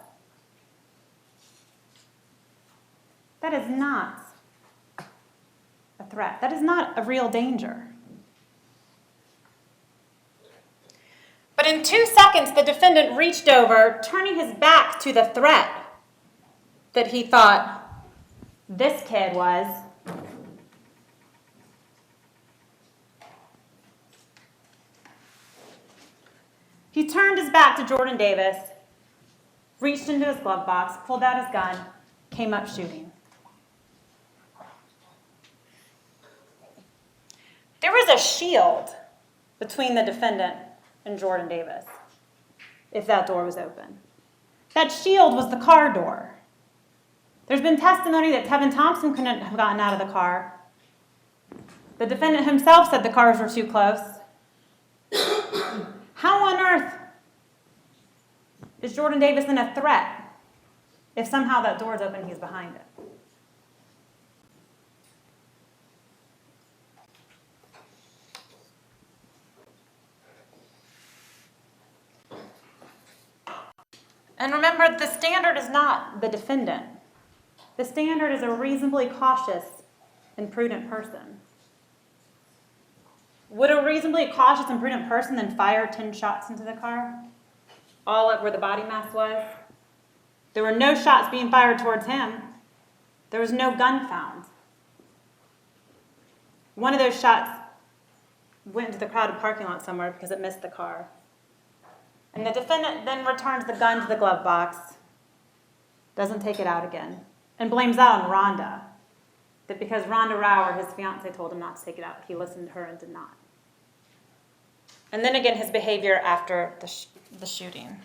That is not a threat. That is not a real danger. But in 2 seconds, the defendant reached over, turning his back to the threat that he thought this kid was. He turned his back to Jordan Davis, reached into his glove box, pulled out his gun, came up shooting. There was a shield between the defendant and Jordan Davis. if that door was open. That shield was the car door. There's been testimony that Tevin Thompson couldn't have gotten out of the car. The defendant himself said the cars were too close. How on earth is Jordan Davison a threat if somehow that door is open and he's behind it? And remember, the standard is not the defendant. The standard is a reasonably cautious and prudent person. Would a reasonably cautious and prudent person then fire 10 shots into the car? All up where the body mass was? There were no shots being fired towards him. There was no gun found. One of those shots went into the crowded parking lot somewhere because it missed the car. And the defendant then returns the gun to the glove box, doesn't take it out again, and blames that on Rhonda. That because Rhonda Rower, his fiance, told him not to take it out, he listened to her and did not. And then again, his behavior after the shooting.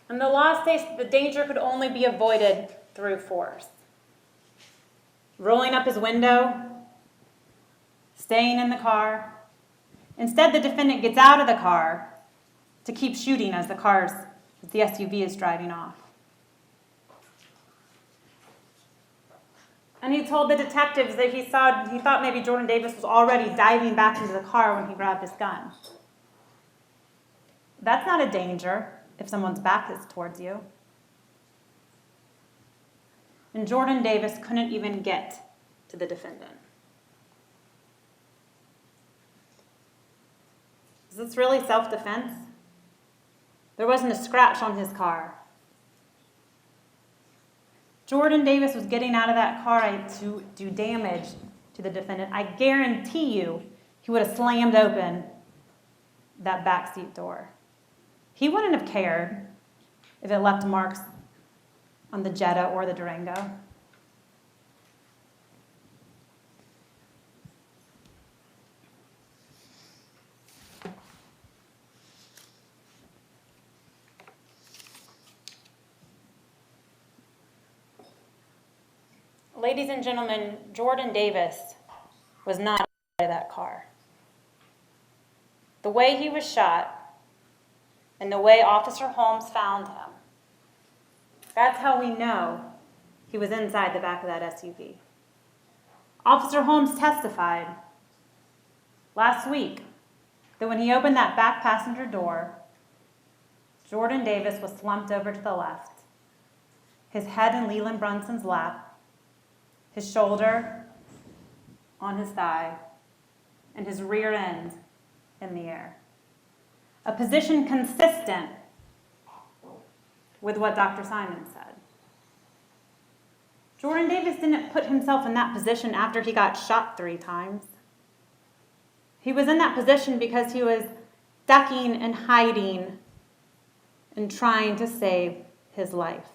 And the law states that the danger could only be avoided through force. Rolling up his window, staying in the car. Instead, the defendant gets out of the car to keep shooting as the SUV is driving off. And he told the detectives that he thought maybe Jordan Davis was already diving back into the car when he grabbed his gun. That's not a danger if someone's back is towards you. And Jordan Davis couldn't even get to the defendant. Is this really self-defense? There wasn't a scratch on his car. Jordan Davis was getting out of that car to do damage to the defendant. I guarantee you he would have slammed open that backseat door. He wouldn't have cared if it left marks on the Jetta or the Durango. Ladies and gentlemen, Jordan Davis was not out of that car. The way he was shot and the way Officer Holmes found him, that's how we know he was inside the back of that SUV. Officer Holmes testified last week that when he opened that back passenger door, Jordan Davis was slumped over to the left, his head in Leland Brunson's lap, his shoulder on his thigh, and his rear end in the air. A position consistent with what Dr. Simon said. Jordan Davis didn't put himself in that position after he got shot 3 times. He was in that position because he was ducking and hiding and trying to save his life.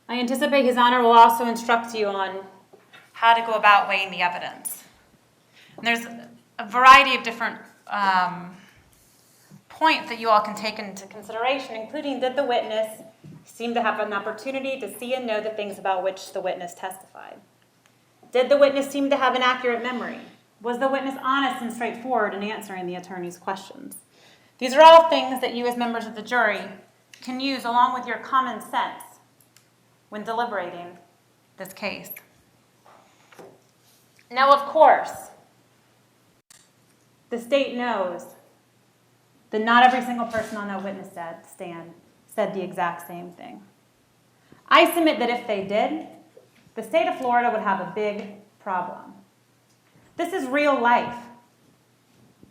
I anticipate His Honor will also instruct you on how to go about weighing the evidence. And there's a variety of different points that you all can take into consideration, including did the witness seem to have an opportunity to see and know the things about which the witness testified? Did the witness seem to have an accurate memory? Was the witness honest and straightforward in answering the attorney's questions? These are all things that you as members of the jury can use along with your common sense when deliberating this case. Now, of course, the state knows that not every single person on that witness stand said the exact same thing. I submit that if they did, the state of Florida would have a big problem. This is real life.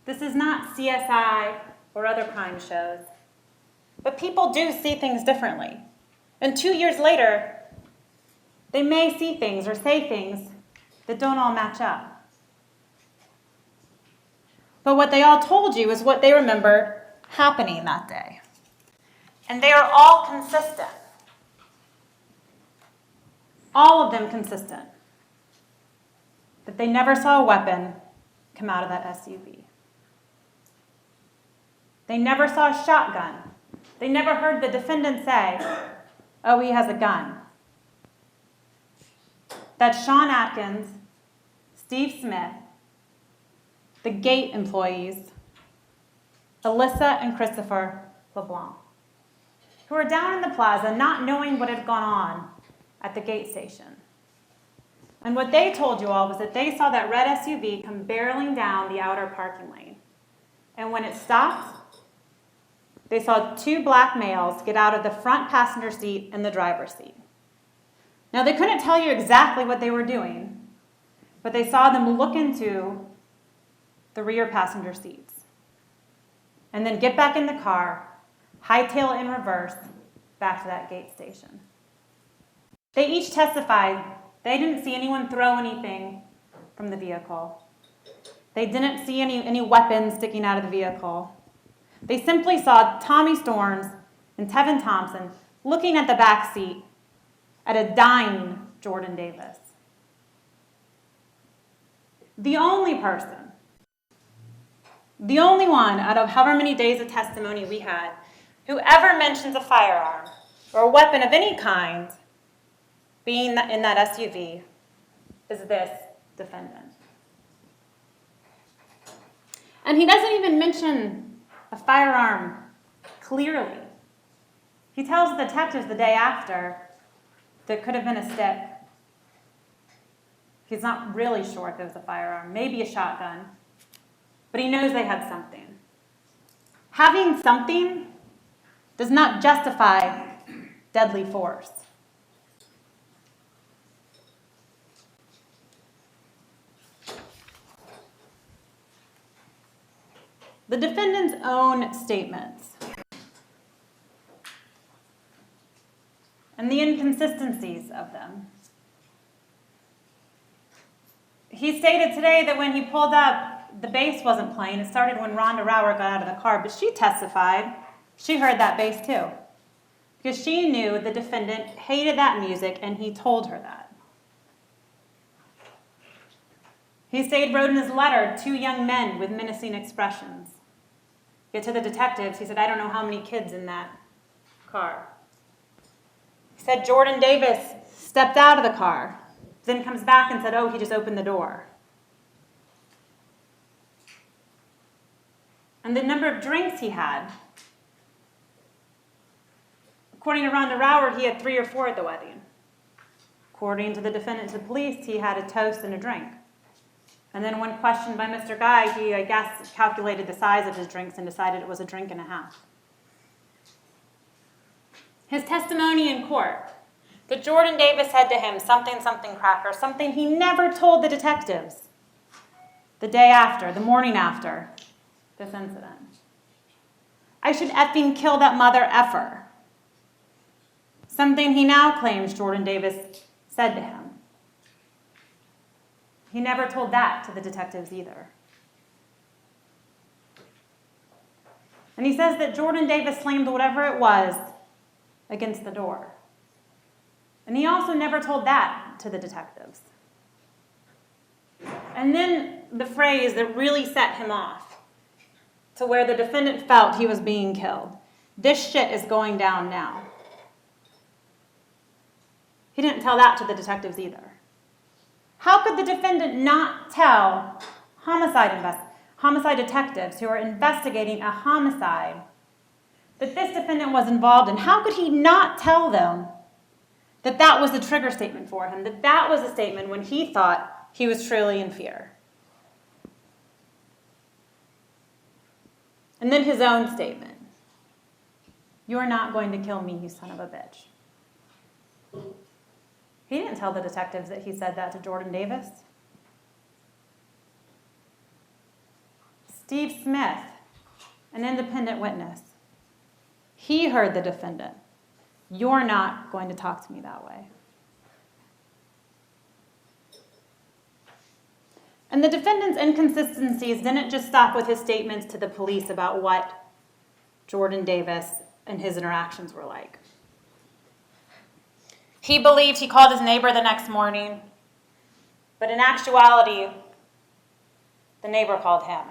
This is not CSI or other crime shows. But people do see things differently. And 2 years later, they may see things or say things that don't all match up. But what they all told you is what they remember happening that day. And they are all consistent. All of them consistent. That they never saw a weapon come out of that SUV. They never saw a shotgun. They never heard the defendant say, "Oh, he has a gun." That Sean Atkins, Steve Smith, the gate employees, Alyssa and Christopher LeBlanc, who were down in the plaza not knowing what had gone on at the gate station. And what they told you all was that they saw that red SUV come barreling down the outer parking lane. And when it stopped, they saw two black males get out of the front passenger seat and the driver's seat. Now, they couldn't tell you exactly what they were doing, but they saw them look into the rear passenger seats and then get back in the car, hightail it in reverse, back to that gate station. They each testified they didn't see anyone throw anything from the vehicle. They didn't see any weapons sticking out of the vehicle. They simply saw Tommy Storms and Tevin Thompson looking at the back seat at a dying Jordan Davis. The only person, the only one out of however many days of testimony we had who ever mentions a firearm or a weapon of any kind being in that SUV is this defendant. And he doesn't even mention a firearm clearly. He tells the detectives the day after that could have been a stick. He's not really sure if it was a firearm, maybe a shotgun, but he knows they had something. Having something does not justify deadly force. The defendant's own statements and the inconsistencies of them. He stated today that when he pulled up, the bass wasn't playing. It started when Rhonda Rower got out of the car, but she testified she heard that bass too, because she knew the defendant hated that music and he told her that. He stated, wrote in his letter, 2 young men with menacing expressions. Yet to the detectives, he said, "I don't know how many kids in that car." He said Jordan Davis stepped out of the car, then comes back and said, "Oh, he just opened the door." And the number of drinks he had. According to Rhonda Rower, he had 3 or 4 at the wedding. According to the defendant to the police, he had a toast and a drink. And then when questioned by Mr. Guy, he, I guess, calculated the size of his drinks and decided it was a drink and a half. His testimony in court, that Jordan Davis said to him, "Something, something cracker," something he never told the detectives the day after, the morning after this incident. "I should effing kill that mother effer." Something he now claims Jordan Davis said to him. He never told that to the detectives either. And he says that Jordan Davis slammed whatever it was against the door. And he also never told that to the detectives. And then the phrase that really set him off, to where the defendant felt he was being killed. "This shit is going down now." He didn't tell that to the detectives either. How could the defendant not tell homicide detectives who are investigating a homicide that this defendant was involved in? How could he not tell them that that was the trigger statement for him, that that was a statement when he thought he was truly in fear? And then his own statement. "You're not going to kill me, you son of a bitch." He didn't tell the detectives that he said that to Jordan Davis. Steve Smith, an independent witness, he heard the defendant, "You're not going to talk to me that way." And the defendant's inconsistencies didn't just stop with his statements to the police about what Jordan Davis and his interactions were like. He believed he called his neighbor the next morning, but in actuality, the neighbor called him.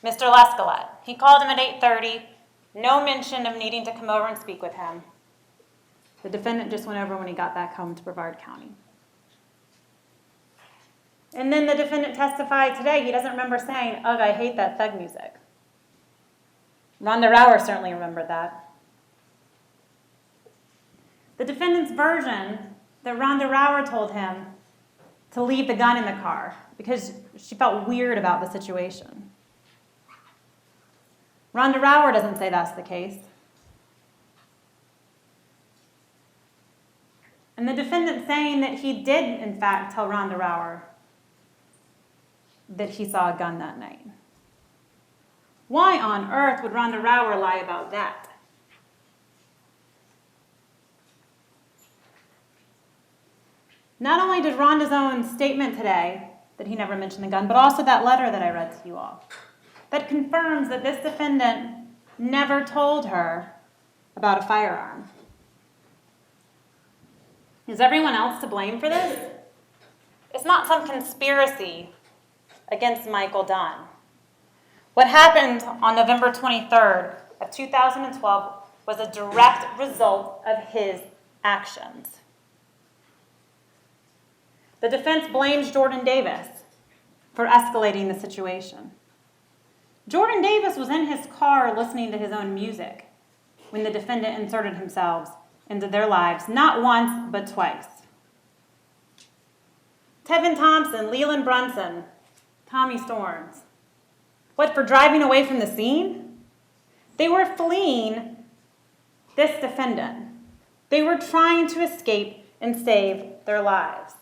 Mr. Lescalet. He called him at 8:30, no mention of needing to come over and speak with him. The defendant just went over when he got back home to Brevard County. And then the defendant testified today, he doesn't remember saying, "Ugh, I hate that thug music." Rhonda Rauer certainly remembered that. The defendant's version that Rhonda Rauer told him to leave the gun in the car because she felt weird about the situation. Rhonda Rauer doesn't say that's the case. And the defendant saying that he did, in fact, tell Rhonda Rauer that he saw a gun that night. Why on earth would Rhonda Rauer lie about that? Not only did Rhonda's own statement today that he never mentioned the gun, but also that letter that I read to you all, that confirms that this defendant never told her about a firearm. Is everyone else to blame for this? It's not some conspiracy against Michael Dunn. What happened on November 23rd of 2012 was a direct result of his actions. The defense blames Jordan Davis for escalating the situation. Jordan Davis was in his car listening to his own music when the defendant inserted himself into their lives, not once, but twice. Tevin Thompson, Leland Brunson, Tommy Storms. What, for driving away from the scene? They were fleeing this defendant. They were trying to escape and save their lives.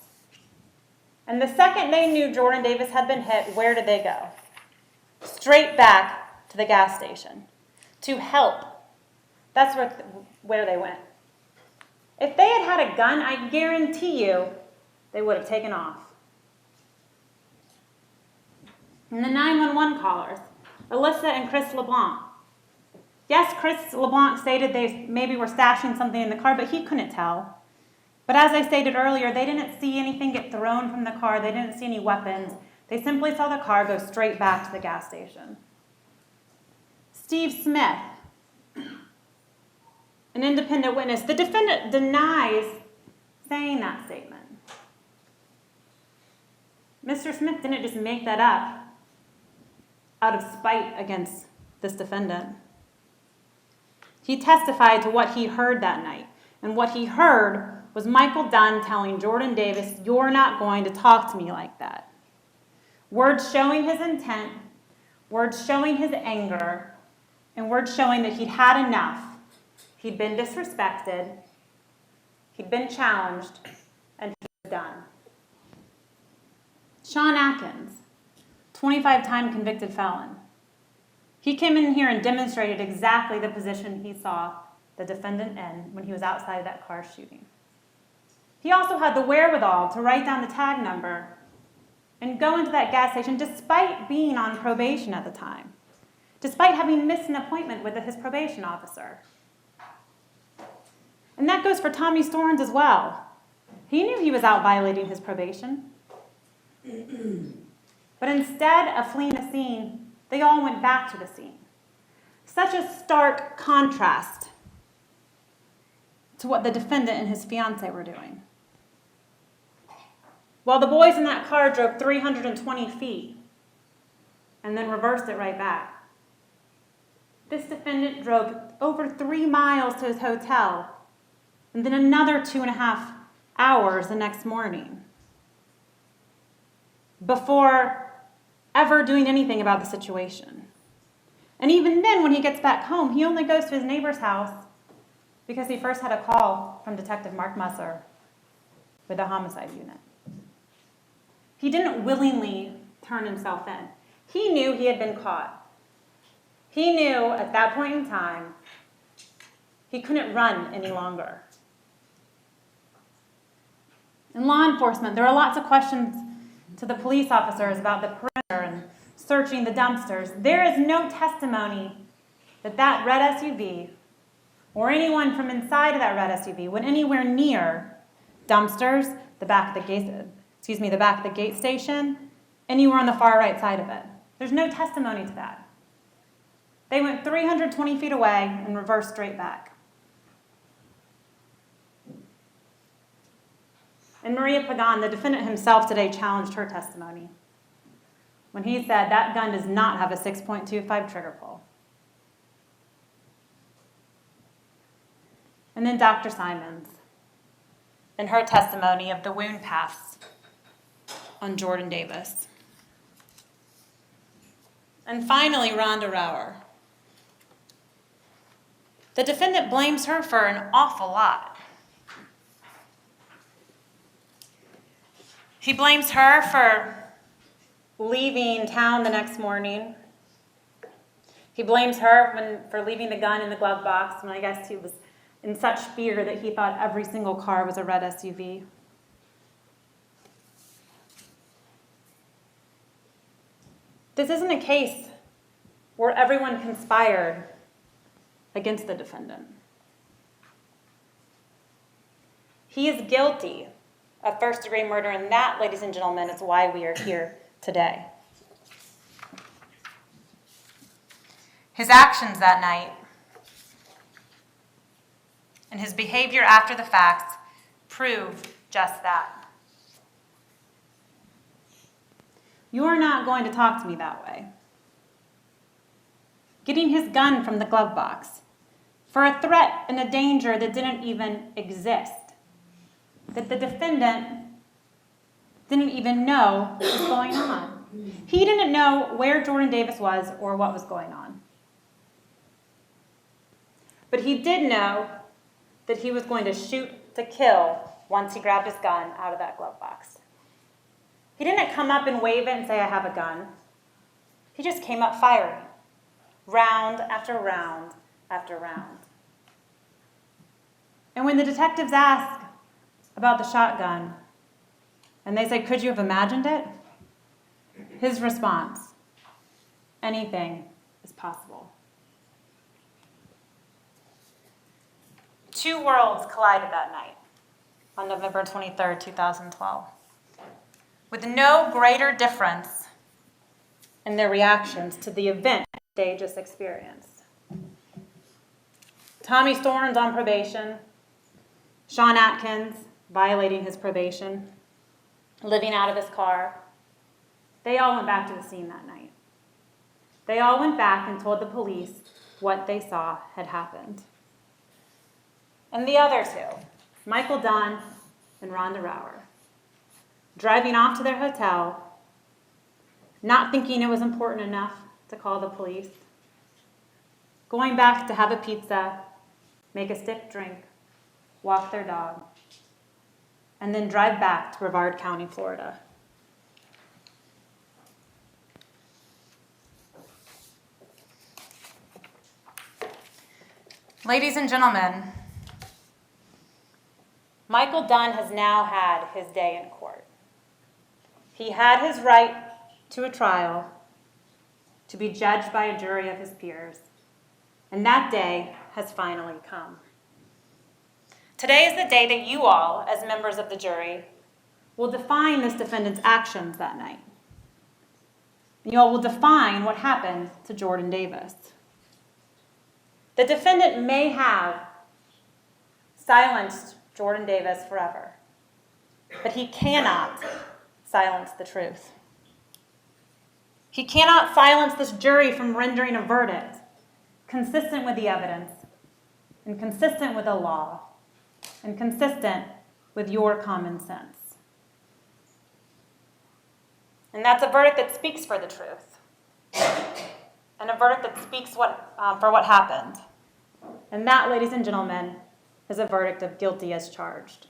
And the second they knew Jordan Davis had been hit, where did they go? Straight back to the gas station to help. That's where they went. If they had had a gun, I guarantee you they would have taken off. And the 911 callers, Alyssa and Chris LeBlanc. Yes, Chris LeBlanc stated they maybe were stashing something in the car, but he couldn't tell. But as I stated earlier, they didn't see anything get thrown from the car. They didn't see any weapons. They simply saw the car go straight back to the gas station. Steve Smith, an independent witness. The defendant denies saying that statement. Mr. Smith didn't just make that up out of spite against this defendant. He testified to what he heard that night. And what he heard was Michael Dunn telling Jordan Davis, "You're not going to talk to me like that." Words showing his intent, words showing his anger, and words showing that he'd had enough. He'd been disrespected, he'd been challenged, and he was done. Sean Atkins, 25-time convicted felon. He came in here and demonstrated exactly the position he saw the defendant in when he was outside of that car shooting. He also had the wherewithal to write down the tag number and go into that gas station despite being on probation at the time, despite having missed an appointment with his probation officer. And that goes for Tommy Storms as well. He knew he was out violating his probation. But instead of fleeing the scene, they all went back to the scene. Such a stark contrast to what the defendant and his fiancée were doing. While the boys in that car drove 320 feet and then reversed it right back, this defendant drove over 3 miles to his hotel and then another 2.5 hours the next morning before ever doing anything about the situation. And even then, when he gets back home, he only goes to his neighbor's house because he first had a call from Detective Mark Musser with the homicide unit. He didn't willingly turn himself in. He knew he had been caught. He knew at that point in time he couldn't run any longer. In law enforcement, there are lots of questions to the police officers about the perimeter and searching the dumpsters, there is no testimony that that red SUV or anyone from inside of that red SUV went anywhere near dumpsters, the back of the gate station, anywhere on the far right side of it. There's no testimony to that. They went 320 feet away and reversed straight back. And Maria Pagan, the defendant himself today, challenged her testimony when he said that gun does not have a 6.25 trigger pull. And then Dr. Simons, in her testimony of the wound paths on Jordan Davis. And finally, Rhonda Rauer. The defendant blames her for an awful lot. He blames her for leaving town the next morning. He blames her for leaving the gun in the glove box when I guess he was in such fear that he thought every single car was a red SUV. This isn't a case where everyone conspired against the defendant. He is guilty of first-degree murder, and that, ladies and gentlemen, is why we are here today. His actions that night and his behavior after the fact prove just that. You are not going to talk to me that way. Getting his gun from the glove box for a threat and a danger that didn't even exist, that the defendant didn't even know what was going on. He didn't know where Jordan Davis was or what was going on. But he did know that he was going to shoot to kill once he grabbed his gun out of that glove box. He didn't come up and wave it and say, "I have a gun." He just came up firing, round after round after round. And when the detectives asked about the shotgun, and they said, "Could you have imagined it?" His response, "Anything is possible." Two worlds collided that night on November 23rd, 2012, with no greater difference in their reactions to the event they just experienced. Tommy Storns on probation, Sean Atkins violating his probation, living out of his car. They all went back to the scene that night. They all went back and told the police what they saw had happened. And the other two, Michael Dunn and Rhonda Rauer, driving off to their hotel, not thinking it was important enough to call the police, going back to have a pizza, make a stiff drink, walk their dog, and then drive back to Brevard County, Florida. Ladies and gentlemen, Michael Dunn has now had his day in court. He had his right to a trial, to be judged by a jury of his peers, and that day has finally come. Today is the day that you all, as members of the jury, will define this defendant's actions that night. You all will define what happened to Jordan Davis. The defendant may have silenced Jordan Davis forever, but he cannot silence the truth. He cannot silence this jury from rendering a verdict consistent with the evidence and consistent with the law and consistent with your common sense. And that's a verdict that speaks for the truth and a verdict that speaks for what happened. And that, ladies and gentlemen, is a verdict of guilty as charged.